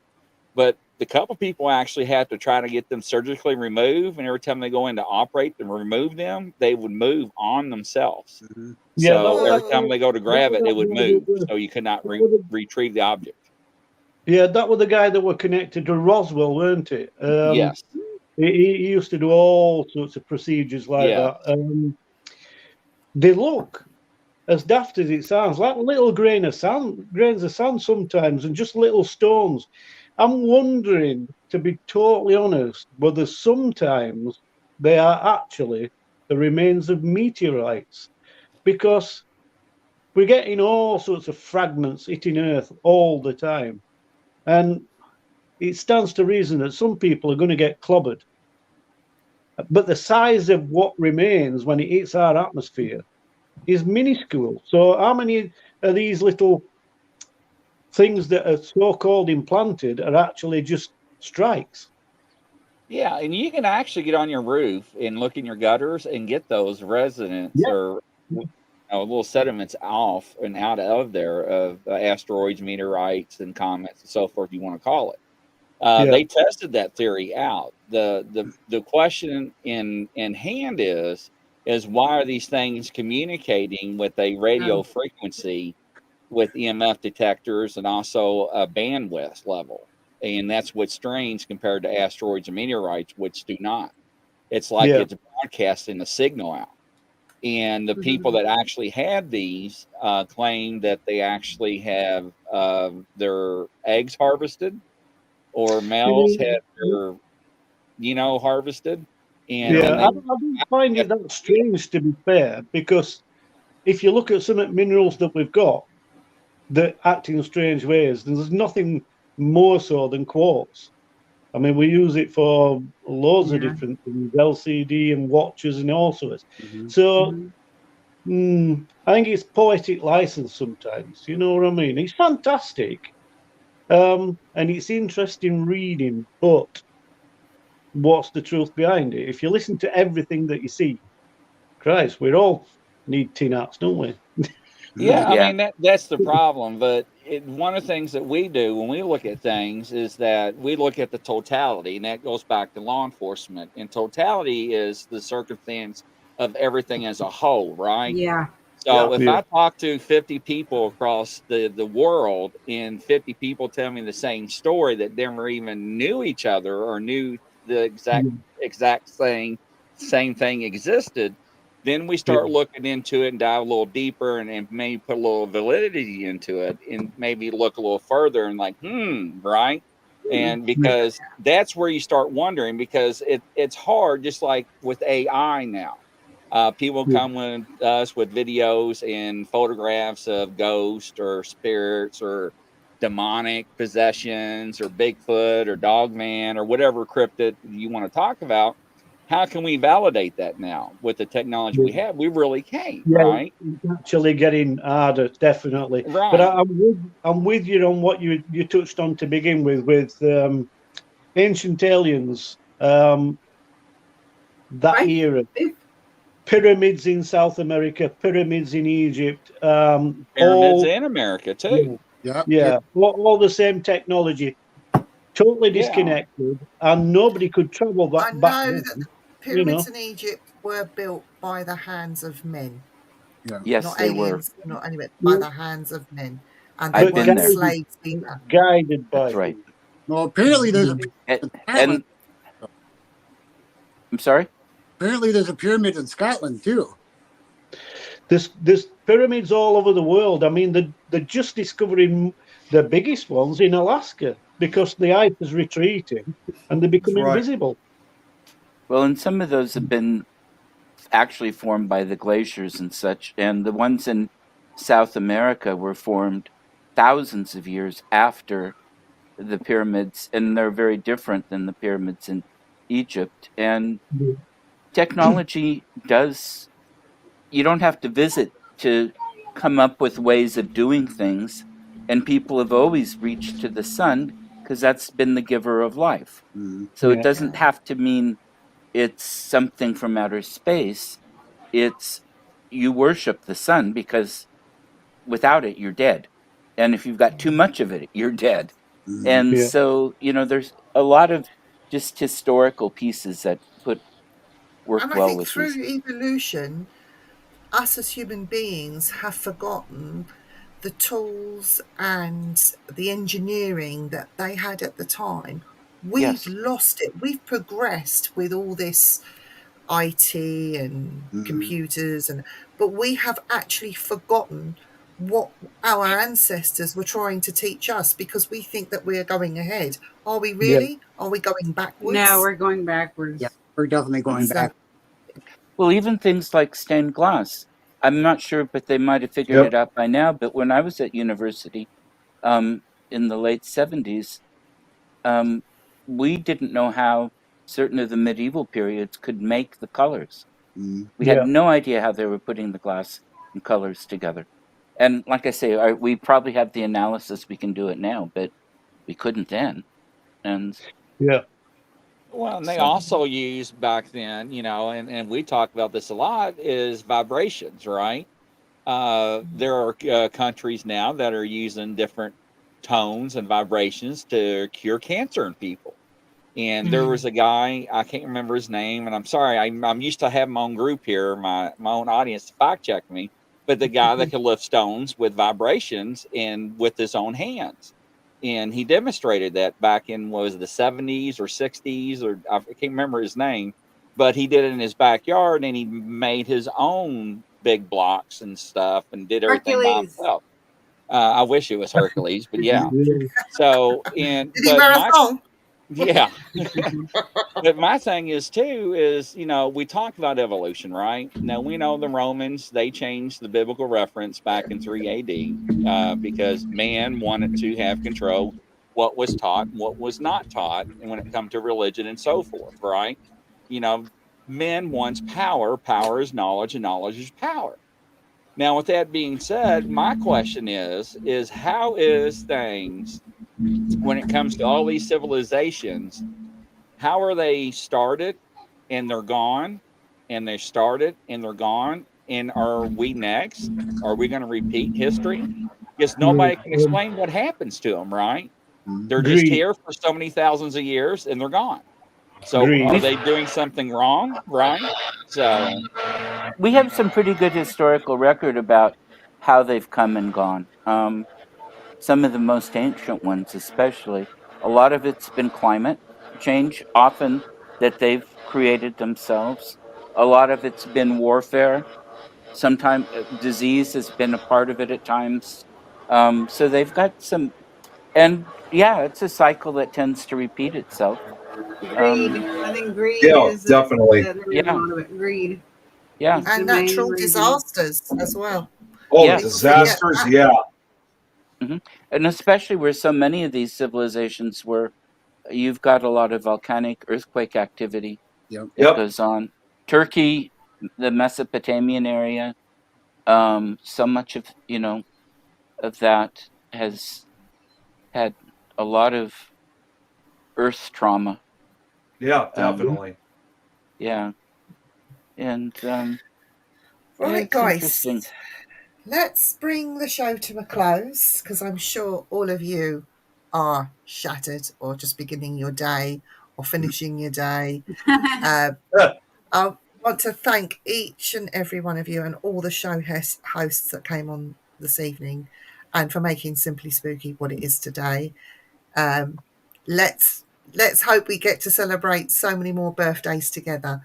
But the couple people actually had to try to get them surgically removed. And every time they go in to operate and remove them, they would move on themselves. Yeah, So that- every time they go to grab it, it would move. So you could not retrieve the object. Yeah, that was the guy that were connected to Roswell, weren't it? Yes. He used to do all sorts of procedures like Yeah. that. They look, as daft as it sounds, like little grains of sand sometimes, and just little stones. I'm wondering, to be totally honest, whether sometimes they are actually the remains of meteorites, because we're getting all sorts of fragments hitting Earth all the time, and it stands to reason that some people are going to get clobbered. But the size of what remains when it hits our atmosphere is minuscule. So how many of these little things that are so-called implanted are actually just strikes? Yeah, and you can actually get on your roof and look in your gutters and get those resonance or little sediments off and out of there of asteroids, meteorites, and comets and so forth, you want to call it. They tested that theory out. The question in hand is why are these things communicating with a radio frequency with EMF detectors and also a bandwidth level? And that's what's strange compared to asteroids and meteorites, which do not. It's like it's broadcasting a signal out. And the people that actually had these claim that they actually have their eggs harvested, or males had their, harvested, And Yeah, I I don't find it that strange, to be fair, because if you look at some of the minerals that we've got that act in strange ways, then there's nothing more so than quartz. I mean, we use it for loads of Yeah. different things, LCD and watches and all sorts. Mhm. So I think it's poetic license sometimes. You know what I mean? It's fantastic, and it's interesting reading. But what's the truth behind it? If you listen to everything that you see, Christ, we all need tin hats, don't we? Yeah, I Yeah. mean that's the problem. But one of the things that we do when we look at things is that we look at the totality, and that goes back to law enforcement. And totality is the circumstance of everything as a whole, right? Yeah. So if Yeah. I talk to 50 people across the world, and 50 people tell me the same story that never even knew each other or knew the exact same thing existed, then we start looking into it and dive a little deeper and maybe put a little validity into it and maybe look a little further and like, right? And because that's where you start wondering, because it's hard, just like with AI now. People come with us with videos and photographs of ghosts or spirits or demonic possessions or Bigfoot or Dogman or whatever cryptid you want to talk about. How can we validate that now with the technology we have? We really can't, Yeah, right? it's actually getting harder, definitely. Right. But I'm with you on what you touched on to begin with ancient aliens, that era, pyramids in South America, pyramids in Egypt, Pyramids all in America too. yeah, all the same technology, totally Yeah. disconnected, and nobody could travel I that back know then. that the You know, pyramids in Egypt were built by the hands of men. Yes, Not they were. aliens, not anyway, by the hands of men. And they I've weren't been there. slaves either. guided by That's right. Well, apparently there's a And I'm sorry. apparently there's a pyramid in Scotland too. There's pyramids all over the world. I mean, they're just discovering the biggest ones in Alaska because the ice is retreating and they become invisible. Well, and some of those have been actually formed by the glaciers and such, and the ones in South America were formed thousands of years after the pyramids, and they're very different than the pyramids in Egypt. And technology does, you don't have to visit to come up with ways of doing things, and people have always reached to the sun because that's been the giver of life. So it doesn't have to mean it's something from outer space. It's you worship the sun because without it you're dead, and if you've got too much of it you're dead. And so there's a lot of just historical pieces that work And I well think with through these. evolution, us as human beings have forgotten the tools and the engineering that they had at the time. We've Yes. lost it. We've progressed with all this IT and computers, but we have actually forgotten what our ancestors were trying to teach us because we think that we are going ahead. Are we really? Are we going backwards? No, we're going backwards. Yeah, we're definitely going back. Well, even things like stained glass. I'm not sure, but they might have figured it out by now. But when I was at university in the late 70s, we didn't know how certain of the medieval periods could make the colors. We had no idea how they were putting the glass and colors together. And like I say, we probably have the analysis, we can do it now, but we couldn't then. And Well, and they also used back then, and we talk about this a lot, is vibrations, right? There are countries now that are using different tones and vibrations to cure cancer in people. And there was a guy, I can't remember his name, and I'm sorry, I'm used to having my own group here, my own audience to fact check me, but the guy that could lift stones with vibrations and with his own hands. And he demonstrated that back in, what was it, the 70s or 60s, or I can't remember his name, but he did it in his backyard and he made his own big blocks and stuff and did everything by Hercules. himself. I wish it was Hercules, but yeah. So, Did he wear a thong? Yeah. But my thing is too is, you know, we talk about evolution, right? Now we know the Romans, they changed the biblical reference back in 3 AD because man wanted to have control what was taught and what was not taught, and when it comes to religion and so forth, right? You know, men wants power. Power is knowledge, and knowledge is power. Now, with that being said, my question is how is things when it comes to all these civilizations? How are they started and they're gone, and they started and they're gone, and are we next? Are we going to repeat history? Because nobody can explain what happens to them, right? They're just Agreed. here for so many thousands of years and they're gone. So Agreed. are they doing something wrong, right? So We have some pretty good historical record about how they've come and gone. Some of the most ancient ones, especially. A lot of it's been climate change, often that they've created themselves. A lot of it's been warfare. Sometimes disease has been a part of it at times. So they've got some, and yeah, it's a cycle that tends to repeat itself. Greed. I think greed Yeah, is definitely. there's Yeah. a lot of it. Greed. Yeah. is the And main natural reason. disasters as well. Oh, Yeah. People forget disasters, that. yeah. And especially where so many of these civilizations were, you've got a lot of volcanic earthquake activity Yep. that Yep. goes on. Turkey, the Mesopotamian area, so much of, you know, of that has had a lot of earth trauma. Yeah, definitely. Yeah. And yeah, Right, it's interesting. guys, let's bring the show to a close because I'm sure all of you are shattered or just beginning your day or finishing your day. I want to thank each and every one of you and all the show hosts that came on this evening and for making Simply Spooky what it is today. Let's hope we get to celebrate so many more birthdays together.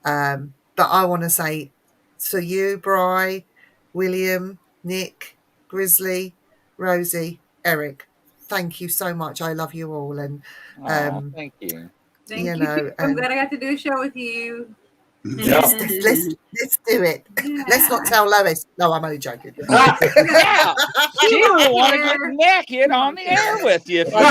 But I want to say to you, Bri, William, Nick, Grizzly, Rosie, Eric, thank you so much. I love you all, and thank you. Thank you you. know, I'm and glad I got to do a show with you. let's do it. Let's not tell Lois. No, I'm only joking. Yeah, she will want to get naked on the air with you if you do.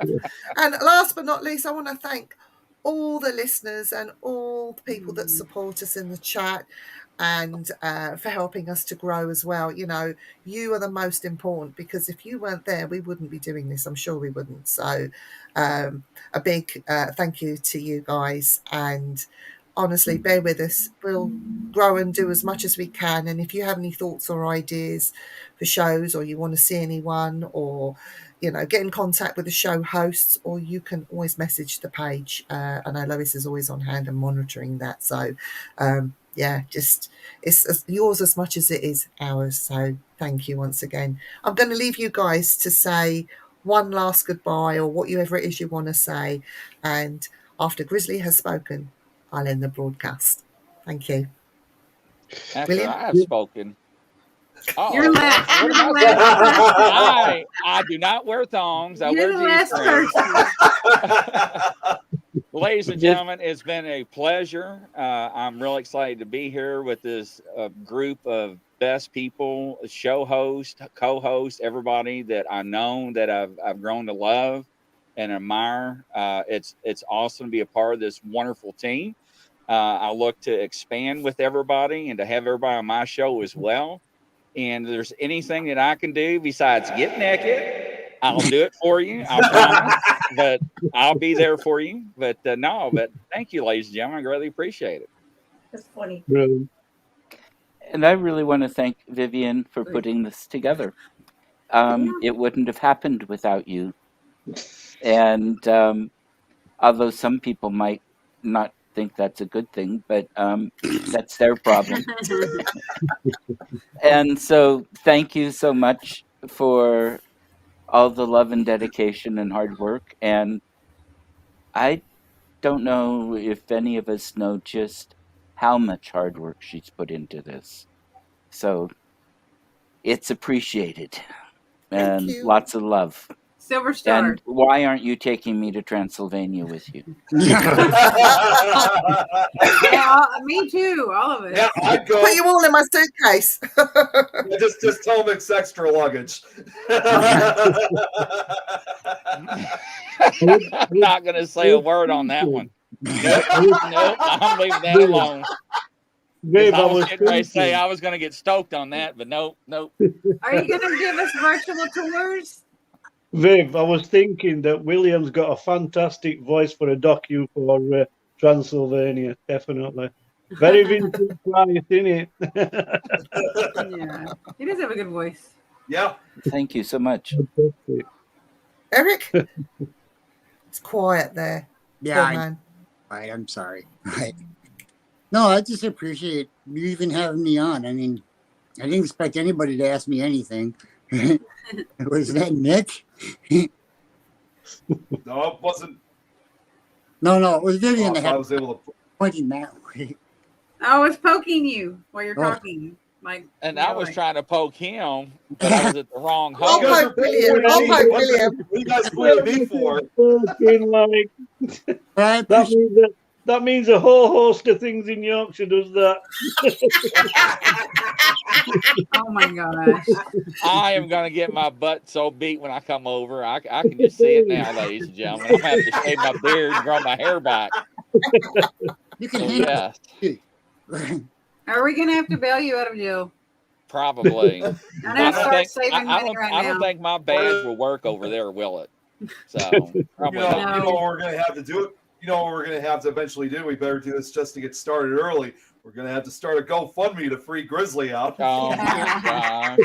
No. And last but not least, I want to thank all the listeners and all the people that support us in the chat and for helping us to grow as well. You know, you are the most important because if you weren't there, we wouldn't be doing this. I'm sure we wouldn't. So a big thank you to you guys, and honestly, bear with us. We'll grow and do as much as we can. And if you have any thoughts or ideas for shows, or you want to see anyone, or you know, get in contact with the show hosts, or you can always message the page. I know Lois is always on hand and monitoring that. So yeah, just it's yours as much as it is ours. So thank you once again. I'm going to leave you guys to say one last goodbye or whatever it is you want to say. And after Grizzly has spoken, I'll end the broadcast. Thank you. After William? I have spoken. You're last. What You're am the last person. I do not wear thongs. I You're wear the last G-strings. Ladies and gentlemen, it's been a pleasure. I'm really excited to be here with this group of best people, show host, co-host, everybody that I know that I've grown to love and admire. It's awesome to be a part of this wonderful team. I look to expand with everybody and to have everybody on my show as well. And if there's anything that I can do besides get naked, I'll do it for you. I promise. But I'll be there for you. But no, but thank you, ladies and gentlemen. I greatly appreciate it. That's funny. Brilliant. And I really want to thank Vivian for putting this together. It wouldn't have happened without you. And although some people might not think that's a good thing, but that's their problem. And so thank you so much for all the love and dedication and hard work. And I don't know if any of us know just how much hard work she's put into this. So it's appreciated. And lots of love. Silver Star. And why aren't you taking me to Transylvania with you? Yeah, me too. All of it. Yeah, I'd go. Put you all in my suitcase. Yeah, just tell them it's extra luggage. I'm not going to say a word on that one. Nope, I'm leaving that alone. Viv, I was getting ready to say I was going to get stoked on that, but nope. Are you going to give us virtual tours? Viv, I was thinking that William's got a fantastic voice for a docu for Transylvania, definitely. Very vintage Price, isn't it? Yeah, he does have a good voice. Yeah. Thank you so much. Eric? It's quiet there. Yeah, Poor man. I'm sorry. No, I just appreciate you even having me on. I mean, I didn't expect anybody to ask me anything. Was that Nick? No, it wasn't. No, it was Vivian that I had was able to. pointing that way. I was poking you while you're Oh. talking. Like, And I was like- trying to poke him, but I was at the wrong I'll hole. poke William. I'll poke William. What are you guys pointing me for? Fucking like, that means a whole host of things in Yorkshire does that. Oh my gosh. I am going to get my butt so beat when I come over. I can just see it now, ladies and gentlemen. I'm going to have to shave my beard and grow my hair back. You can So, handle yeah, Are we going to have to bail you out of jail? probably. I know, start saving I money don't, right I don't now. think my badge will work over there, will it? So, probably You not. know what we're going to have to do? You know what we're going to have to eventually do? We better do this just to get started early. We're going to have to start a GoFundMe to free Grizzly out. Oh, my God.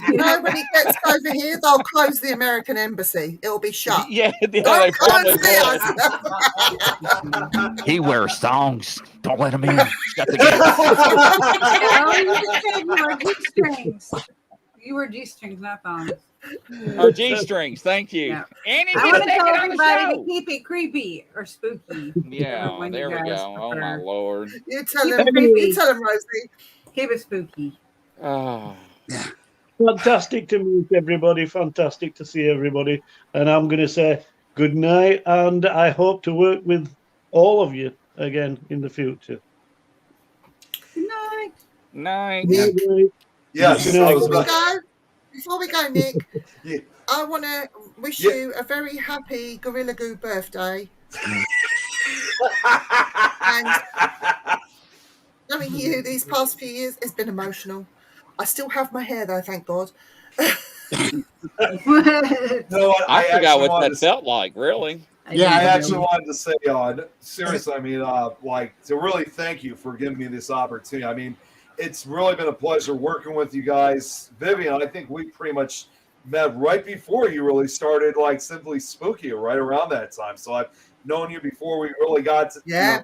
You know, when he gets over here, they'll close the American embassy. It'll be shut. Yeah, they Don't come probably and see will. us. He wears songs. Don't let him in. Shut the gate. No, you were G-strings. You were G-strings, not thongs. Or G-strings, thank you. Yeah. Anything I want to take tell it on the everybody show. to keep it creepy or spooky. Yeah, When you there we guys go. Oh, my prefer. Lord. You tell Keep him, it creepy. you tell him, Rosie. Keep it spooky. Oh. Fantastic to meet everybody. Fantastic to see everybody. And I'm going to say good night. And I hope to work with all of you again in the future. Good night. Night. Yeah. Yes. Good night. Before we go, Nick, Yeah. I want to wish Yeah. you a very happy Gorilla Goo birthday. And knowing you these past few years, it's been emotional. I still have my hair though, thank God. No, I forgot actually what wanted that to- felt like, really. Yeah, I actually wanted to say, seriously, I mean, like, to really thank you for giving me this opportunity. I mean, it's really been a pleasure working with you guys. Vivian, I think we pretty much met right before you really started, like, Simply Spooky, right around that time. So I've known you before we really got to,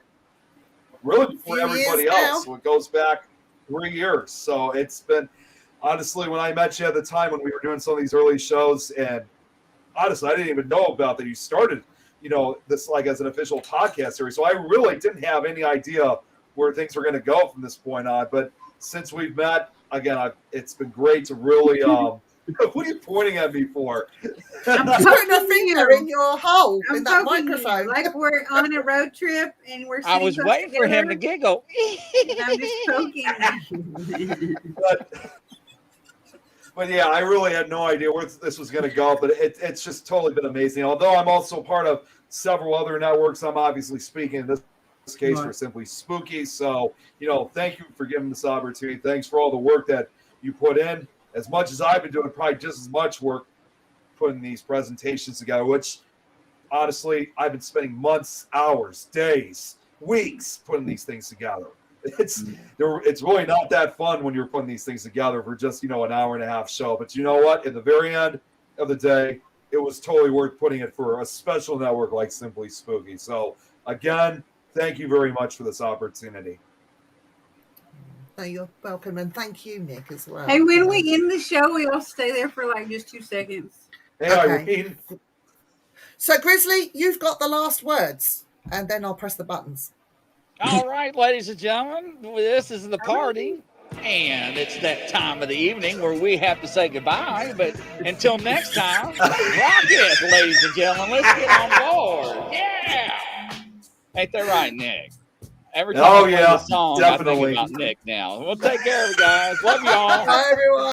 really before Few years everybody else. So it goes back 3 years. So it's been, honestly, when I met you at the time when we were doing some of these early shows, and honestly, I didn't even know about that you started, this like as an official podcast series. So I really didn't have any idea where things were going to go from this point on. But since we've met, again, it's been great to really. What are you pointing at me for? I'm putting a finger in your hole I'm in that poking you, microphone. like we're on a road trip and we're. I was sitting close waiting for him to together, giggle. and I'm just poking. But yeah, I really had no idea where this was going to go, but it's just totally been amazing. Although I'm also part of several other networks, I'm obviously speaking in this case for Simply Spooky. So, thank you for giving this opportunity. Thanks for all the work that you put in. As much as I've been doing, probably just as much work putting these presentations together, which honestly, I've been spending months, hours, days, weeks putting these things together. It's really not that fun when you're putting these things together for just an hour and a half show. But you know what? In the very end of the day, it was totally worth putting it for a special network like Simply Spooky. So again, thank you very much for this opportunity. No, you're welcome, and thank you, Nick, as well. Hey, when we end the show, we all stay there for like just 2 seconds. Hey, Okay. So, Grizzly, you've got the last words, and then I'll press the buttons. All right, ladies and gentlemen, this is the party. And it's that time of the evening where we have to say goodbye. But until next time, rock it, ladies and gentlemen. Let's get on board. Yeah. Ain't that right, Nick? Every time I play the song, definitely. I think about Nick now. We'll take care of it, guys. Love y'all. Bye, everyone.